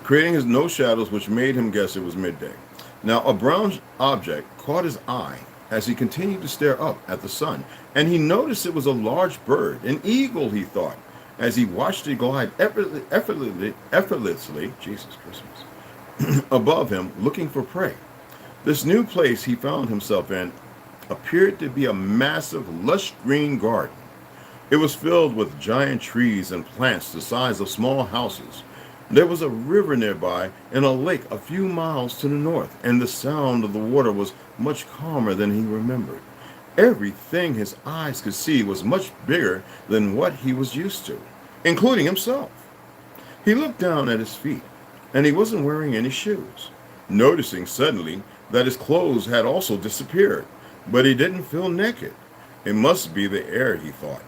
Creating his no shadows, which made him guess it was midday. Now, a brown object caught his eye as he continued to stare up at the sun, and he noticed it was a large bird, an eagle, he thought, as he watched it glide effortlessly, Jesus Christmas, above him, looking for prey. This new place he found himself in appeared to be a massive, lush green garden. It was filled with giant trees and plants the size of small houses. There was a river nearby and a lake a few miles to the north, and the sound of the water was much calmer than he remembered. Everything his eyes could see was much bigger than what he was used to, including himself. He looked down at his feet, and he wasn't wearing any shoes, noticing suddenly that his clothes had also disappeared, but he didn't feel naked. It must be the air, he thought.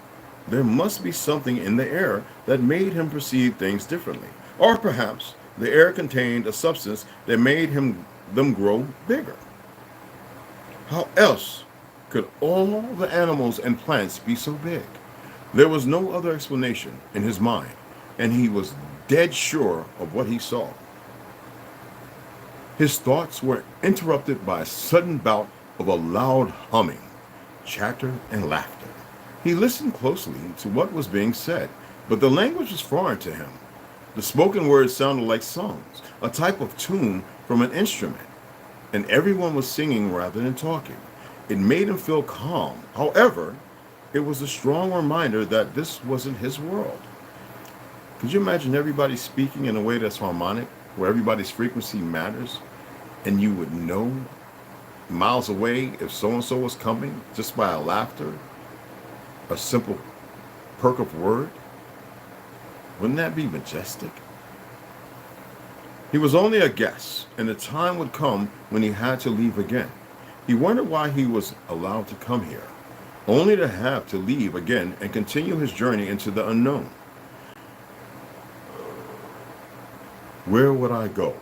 There must be something in the air that made him perceive things differently. Or perhaps the air contained a substance that made them grow bigger. How else could all the animals and plants be so big? There was no other explanation in his mind, and he was dead sure of what he saw. His thoughts were interrupted by a sudden bout of a loud humming, chatter, and laughter. He listened closely to what was being said, but the language was foreign to him. The spoken words sounded like songs, a type of tune from an instrument, and everyone was singing rather than talking. It made him feel calm. However, it was a strong reminder that this wasn't his world. Could you imagine everybody speaking in a way that's harmonic, where everybody's frequency matters, and you would know miles away if so-and-so was coming just by a laughter, a simple perk of word? Wouldn't that be majestic? He was only a guest, and the time would come when he had to leave again. He wondered why he was allowed to come here, only to have to leave again and continue his journey into the unknown. Where would I go?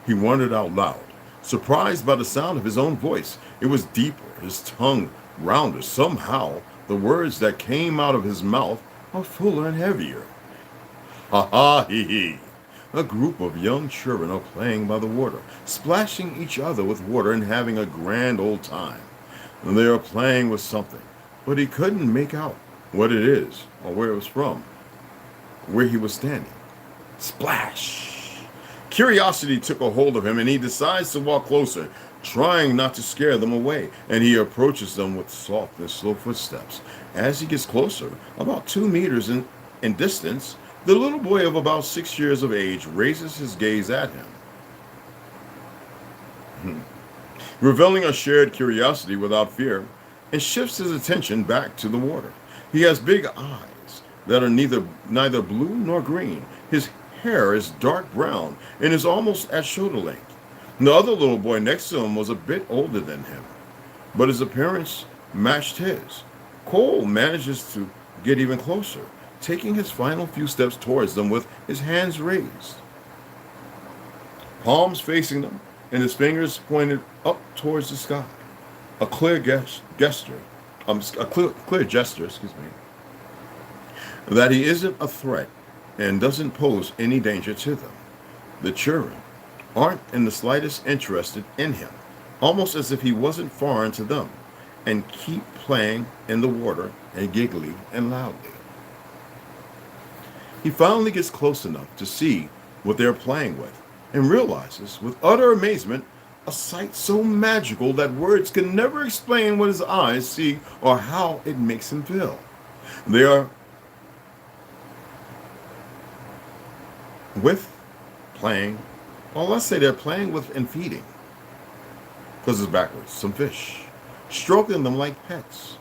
He wondered out loud, surprised by the sound of his own voice. It was deeper, his tongue rounder. Somehow, the words that came out of his mouth are fuller and heavier. Ha ha hee hee. A group of young children are playing by the water, splashing each other with water and having a grand old time. And they are playing with something, but he couldn't make out what it is or where it was from, where he was standing. Splash! Curiosity took a hold of him, and he decides to walk closer, trying not to scare them away, and he approaches them with soft and slow footsteps. As he gets closer, about 2 meters in distance, the little boy of about 6 years of age raises his gaze at him, revealing a shared curiosity without fear, and shifts his attention back to the water. He has big eyes that are neither blue nor green. His hair is dark brown and is almost at shoulder length. The other little boy next to him was a bit older than him, but his appearance matched his. Cole manages to get even closer, taking his final few steps towards them with his hands raised, palms facing them, and his fingers pointed up towards the sky. A clear gesture a clear gesture, excuse me, that he isn't a threat and doesn't pose any danger to them. The children aren't in the slightest interested in him, almost as if he wasn't foreign to them, and keep playing in the water and giggling and loudly. He finally gets close enough to see what they're playing with and realizes with utter amazement a sight so magical that words can never explain what his eyes see or how it makes him feel. They are playing, well, let's say they're playing with and feeding, because it's backwards, some fish, stroking them like pets.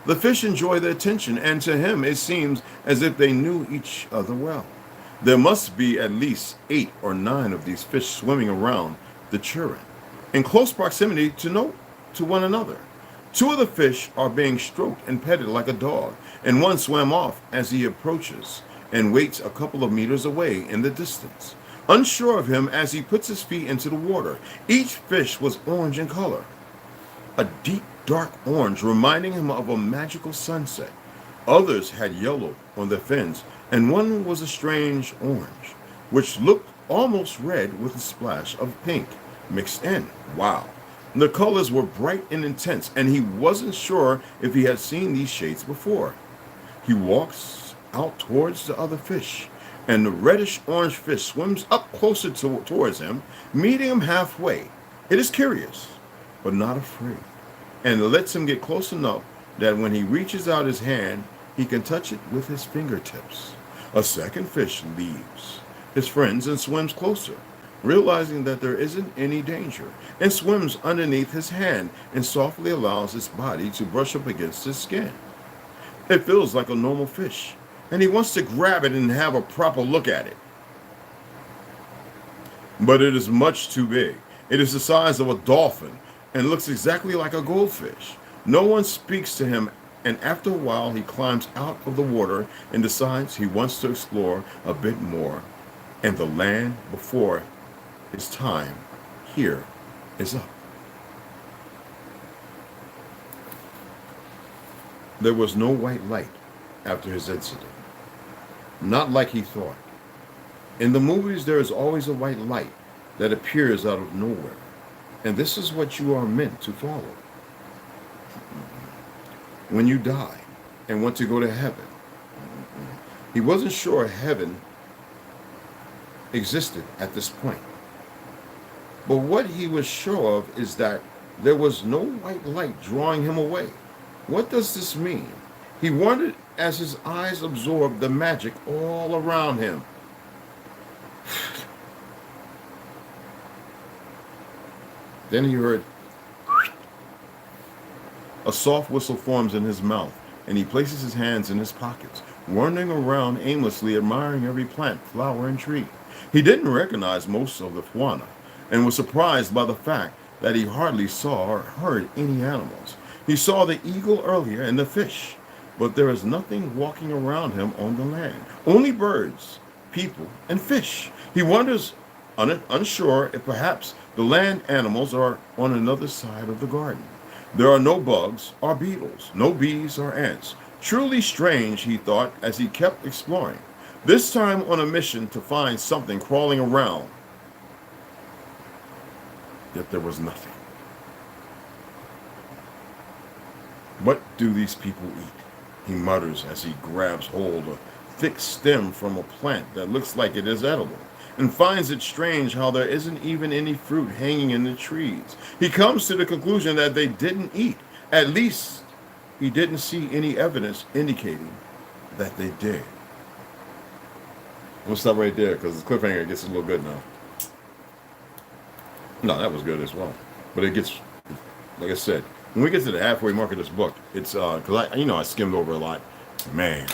The fish enjoy the attention, and to him it seems as if they knew each other well. There must be at least 8 or 9 of these fish swimming around the children, in close proximity to one another. 2 of the fish are being stroked and petted like a dog, and one swam off as he approaches and waits a couple of meters away in the distance, unsure of him as he puts his feet into the water. Each fish was orange in color, a deep dark orange reminding him of a magical sunset. Others had yellow on their fins, and one was a strange orange, which looked almost red with a splash of pink mixed in. Wow. The colors were bright and intense, and he wasn't sure if he had seen these shades before. He walks out towards the other fish, and the reddish-orange fish swims up closer towards him, meeting him halfway. It is curious, but not afraid, and lets him get close enough that when he reaches out his hand, he can touch it with his fingertips. A second fish leaves his friends and swims closer, realizing that there isn't any danger, and swims underneath his hand and softly allows his body to brush up against his skin. It feels like a normal fish, and he wants to grab it and have a proper look at it. But it is much too big. It is the size of a dolphin and looks exactly like a goldfish. No one speaks to him, and after a while he climbs out of the water and decides he wants to explore a bit more, and the land before his time here is up. There was no white light after his incident. Not like he thought. In the movies, there is always a white light that appears out of nowhere, and this is what you are meant to follow. When you die and want to go to heaven, he wasn't sure heaven existed at this point. But what he was sure of is that there was no white light drawing him away. What does this mean? He wondered as his eyes absorbed the magic all around him. Then he heard a soft whistle forms in his mouth, and he places his hands in his pockets, wandering around aimlessly, admiring every plant, flower, and tree. He didn't recognize most of the fauna, and was surprised by the fact that he hardly saw or heard any animals. He saw the eagle earlier and the fish, but there is nothing walking around him on the land. Only birds, people, and fish. He wonders, unsure if perhaps the land animals are on another side of the garden. There are no bugs or beetles, no bees or ants. Truly strange, he thought as he kept exploring, this time on a mission to find something crawling around. Yet there was nothing. What do these people eat? He mutters as he grabs hold of a thick stem from a plant that looks like it is edible, and finds it strange how there isn't even any fruit hanging in the trees. He comes to the conclusion that they didn't eat. At least he didn't see any evidence indicating that they did. We'll stop right there because the cliffhanger gets a little good now. No, that was good as well. But it gets, like I said, when we get to the halfway mark of this book, it's because I skimmed over a lot. Man,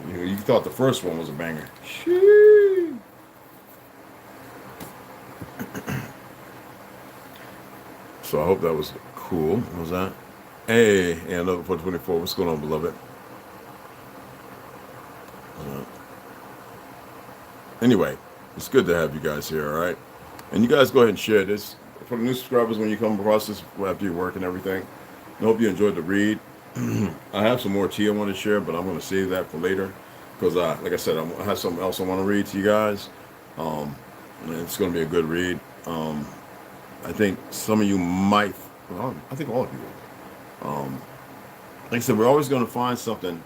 you thought the first one was a banger. Sheesh. So I hope that was cool. What was that? Hey, another 424. What's going on, beloved? Anyway, it's good to have you guys here, all right? And you guys go ahead and share this. For the new subscribers, when you come across this after your work and everything, I hope you enjoyed the read. I have some more tea I want to share, but I'm going to save that for later because, like I said, I have something else I want to read to you guys. And it's going to be a good read. I think some of you might, well, I think all of you will. Like I said, we're always going to find something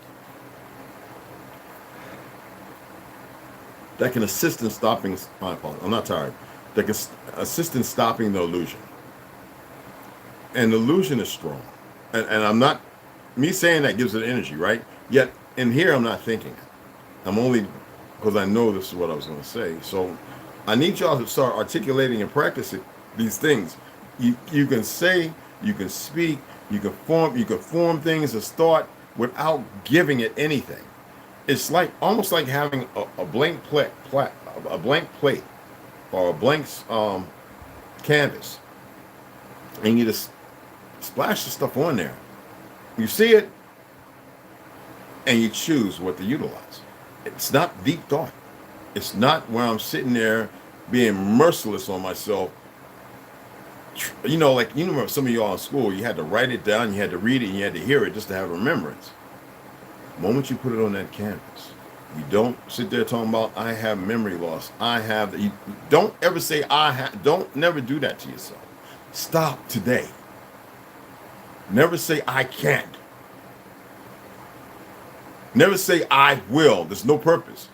that can assist in stopping, I'm not tired, that can assist in stopping the illusion. And the illusion is strong. And I'm not, me saying that gives it energy, right? Yet in here, I'm not thinking it. I'm only, because I know this is what I was going to say. So I need y'all to start articulating and practicing these things. You can say, you can speak, you can form things as thought without giving it anything. It's like almost like having a blank plate, a blank plate, or a blank canvas, and you just splash the stuff on there. You see it, and you choose what to utilize. It's not deep thought. It's not where I'm sitting there being merciless on myself. You know, like, you remember some of y'all in school, you had to write it down, you had to read it, and you had to hear it just to have remembrance. The moment you put it on that canvas, you don't sit there talking about, I have memory loss. I have, you don't ever say, never do that to yourself. Stop today. Never say, I can't. Never say, I will. There's no purpose.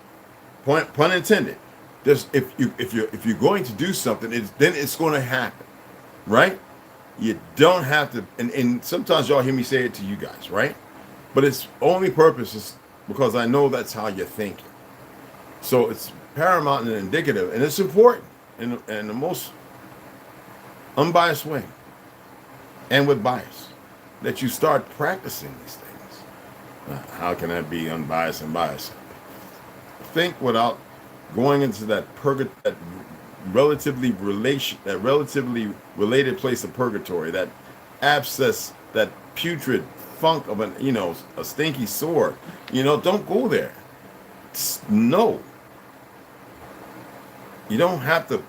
Pun intended. There's, if you're going to do something, then it's going to happen, right? You don't have to, and sometimes y'all hear me say it to you guys, right? But its only purpose is because I know that's how you're thinking. So it's paramount and indicative, and it's important in the most unbiased way, and with bias, that you start practicing these things. How can that be unbiased and biased? Think without going into that relatively related place of purgatory, that abscess, that putrid funk of a stinky sore. Don't go there. No. You don't have to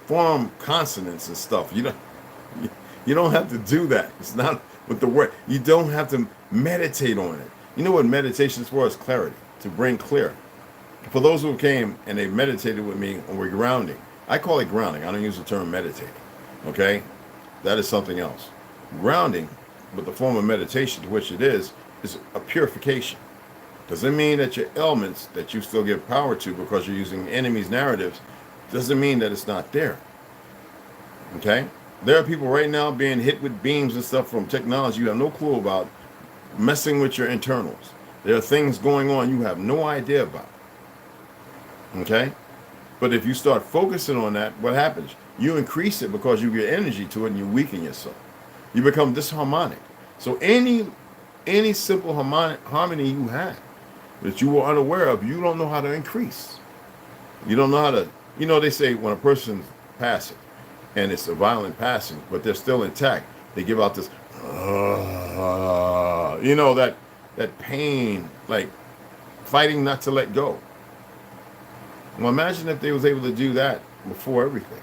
form consonants and stuff. You don't have to do that. It's not with the word. You don't have to meditate on it. You know what meditation is for? Is clarity, to bring clear. For those who came and they meditated with me and we're grounding, I call it grounding. I don't use the term meditating. Okay? That is something else. Grounding, but the form of meditation to which it is a purification. Doesn't mean that your ailments that you still give power to because you're using enemies' narratives, doesn't mean that it's not there. Okay? There are people right now being hit with beams and stuff from technology you have no clue about, messing with your internals. There are things going on you have no idea about. Okay? But if you start focusing on that, what happens? You increase it because you get energy to it and you weaken yourself. You become disharmonic. So any simple harmony you have that you were unaware of, you don't know how to increase. You don't know how to, they say when a person's passing, and it's a violent passing, but they're still intact, they give out this, that pain, like fighting not to let go. Well, imagine if they was able to do that before everything.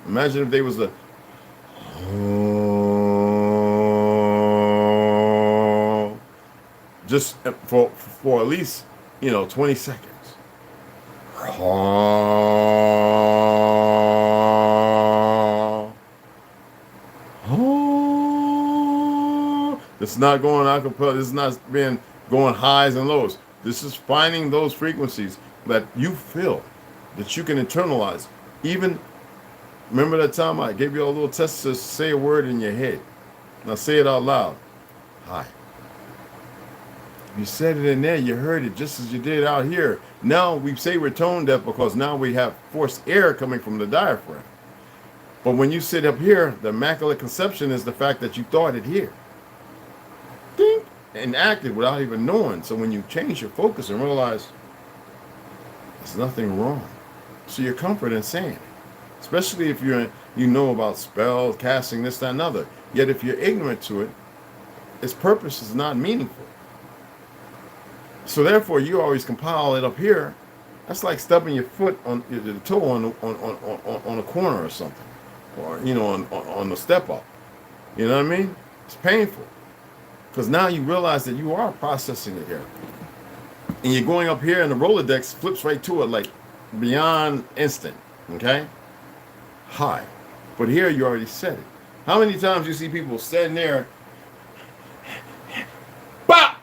Imagine if they was just for at least 20 seconds. This is not going acapella. This is not going highs and lows. This is finding those frequencies that you feel, that you can internalize. Even remember that time I gave you a little test to say a word in your head. Now say it out loud. Hi. You said it in there, you heard it just as you did out here. Now we say we're tone deaf because now we have forced air coming from the diaphragm. But when you sit up here, the immaculate conception is the fact that you thought it here. Ding, and acted without even knowing. So when you change your focus and realize there's nothing wrong, so you're comforted in saying it. Especially if you know about spells, casting, this, that, and other. Yet if you're ignorant to it, its purpose is not meaningful. So therefore, you always compile it up here. That's like stubbing your foot on the toe on a corner or something, or on the step up. You know what I mean? It's painful Because now you realize that you are processing it here. And you're going up here and the Rolodex flips right to it like beyond instant. Okay? High. But here you already said it. How many times you see people standing there? Bop!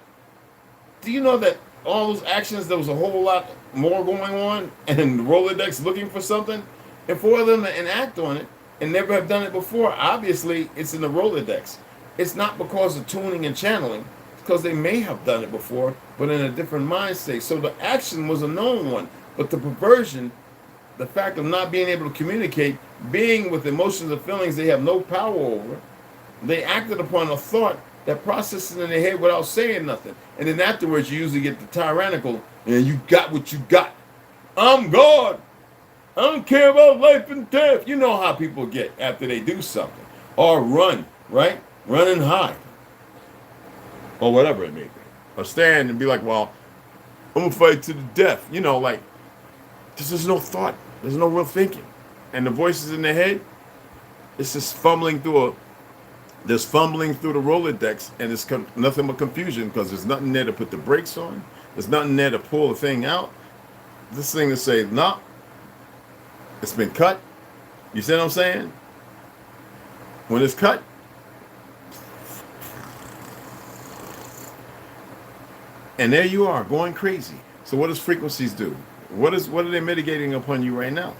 Do you know that all those actions, there was a whole lot more going on and the Rolodex looking for something? And for them to enact on it and never have done it before, obviously it's in the Rolodex. It's not because of tuning and channeling. It's because they may have done it before, but in a different mind state. So the action was a known one. But the perversion, the fact of not being able to communicate, being with emotions and feelings they have no power over, they acted upon a thought that processes in their head without saying nothing. And then afterwards you usually get the tyrannical, and you got what you got. I'm God. I don't care about life and death. You know how people get after they do something. Or run, right? Run and hide. Or whatever it may be. Or stand and be like, well, I'm going to fight to the death. You know, like, there's no thought. There's no real thinking. And the voices in the head, it's just fumbling through the Rolodex, and it's nothing but confusion because there's nothing there to put the brakes on. There's nothing there to pull the thing out. This thing to say, nah, it's been cut. You see what I'm saying? When it's cut, and there you are going crazy. So what does frequencies do? What are they mitigating upon you right now?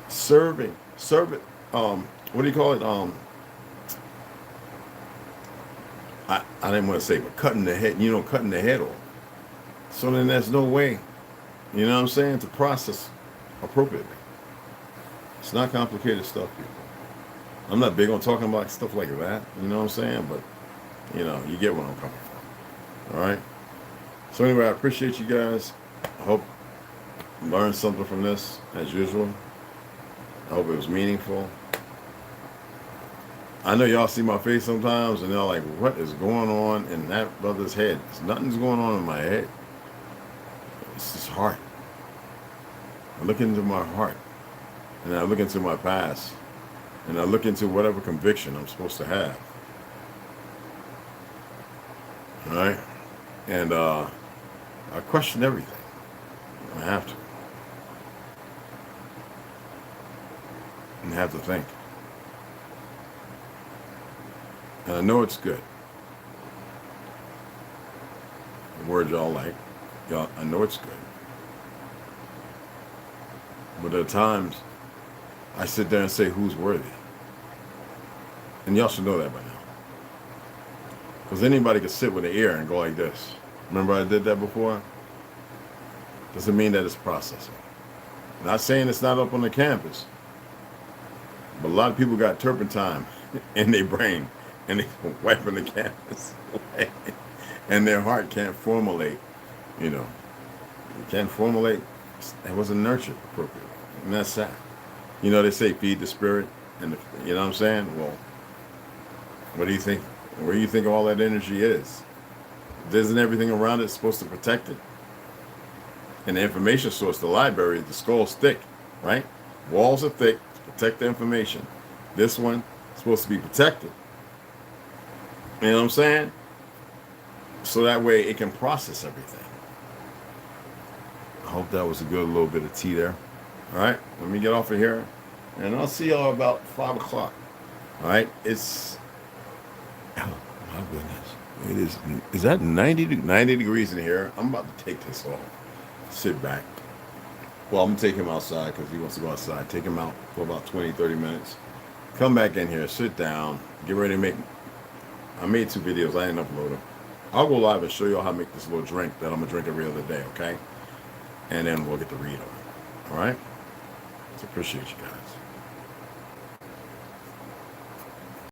Serving. What do you call it? I didn't want to say, but cutting the head, cutting the head off. So then there's no way, you know what I'm saying, to process appropriately. It's not complicated stuff, people. I'm not big on talking about stuff like that, you know what I'm saying? But, you get where I'm coming from. All right? So anyway, I appreciate you guys. I hope you learned something from this, as usual. I hope it was meaningful. I know y'all see my face sometimes, and they're like, what is going on in that brother's head? Nothing's going on in my head. It's his heart. I look into my heart, and I look into my past, and I look into whatever conviction I'm supposed to have. All right? And I question everything. I have to. And I have to think. And I know it's good. The word y'all like. I know it's good. But at times, I sit there and say, who's worthy? And y'all should know that by now. Because anybody can sit with an ear and go like this. Remember I did that before? Doesn't mean that it's processing. Not saying it's not up on the campus. But a lot of people got turpentine in their brain. And they wiping the canvas away. And their heart can't formulate, It can't formulate. It wasn't nurtured appropriately. And that's sad. They say feed the spirit. And you know what I'm saying? Well, what do you think? Where do you think all that energy is? Isn't everything around it supposed to protect it? And the information source, the library, the skull's thick, right? Walls are thick to protect the information. This one is supposed to be protected. You know what I'm saying? So that way it can process everything. I hope that was a good little bit of tea there. All right, let me get off of here. And I'll see y'all about 5 o'clock. All right, oh my goodness. Is that 90 degrees in here? I'm about to take this off. Sit back. Well, I'm going to take him outside because he wants to go outside. Take him out for about 20, 30 minutes. Come back in here, sit down, get ready to make... I made 2 videos. I didn't upload them. I'll go live and show you how to make this little drink that I'm going to drink every other day, okay? And then we'll get to read on it. All right? So appreciate you guys.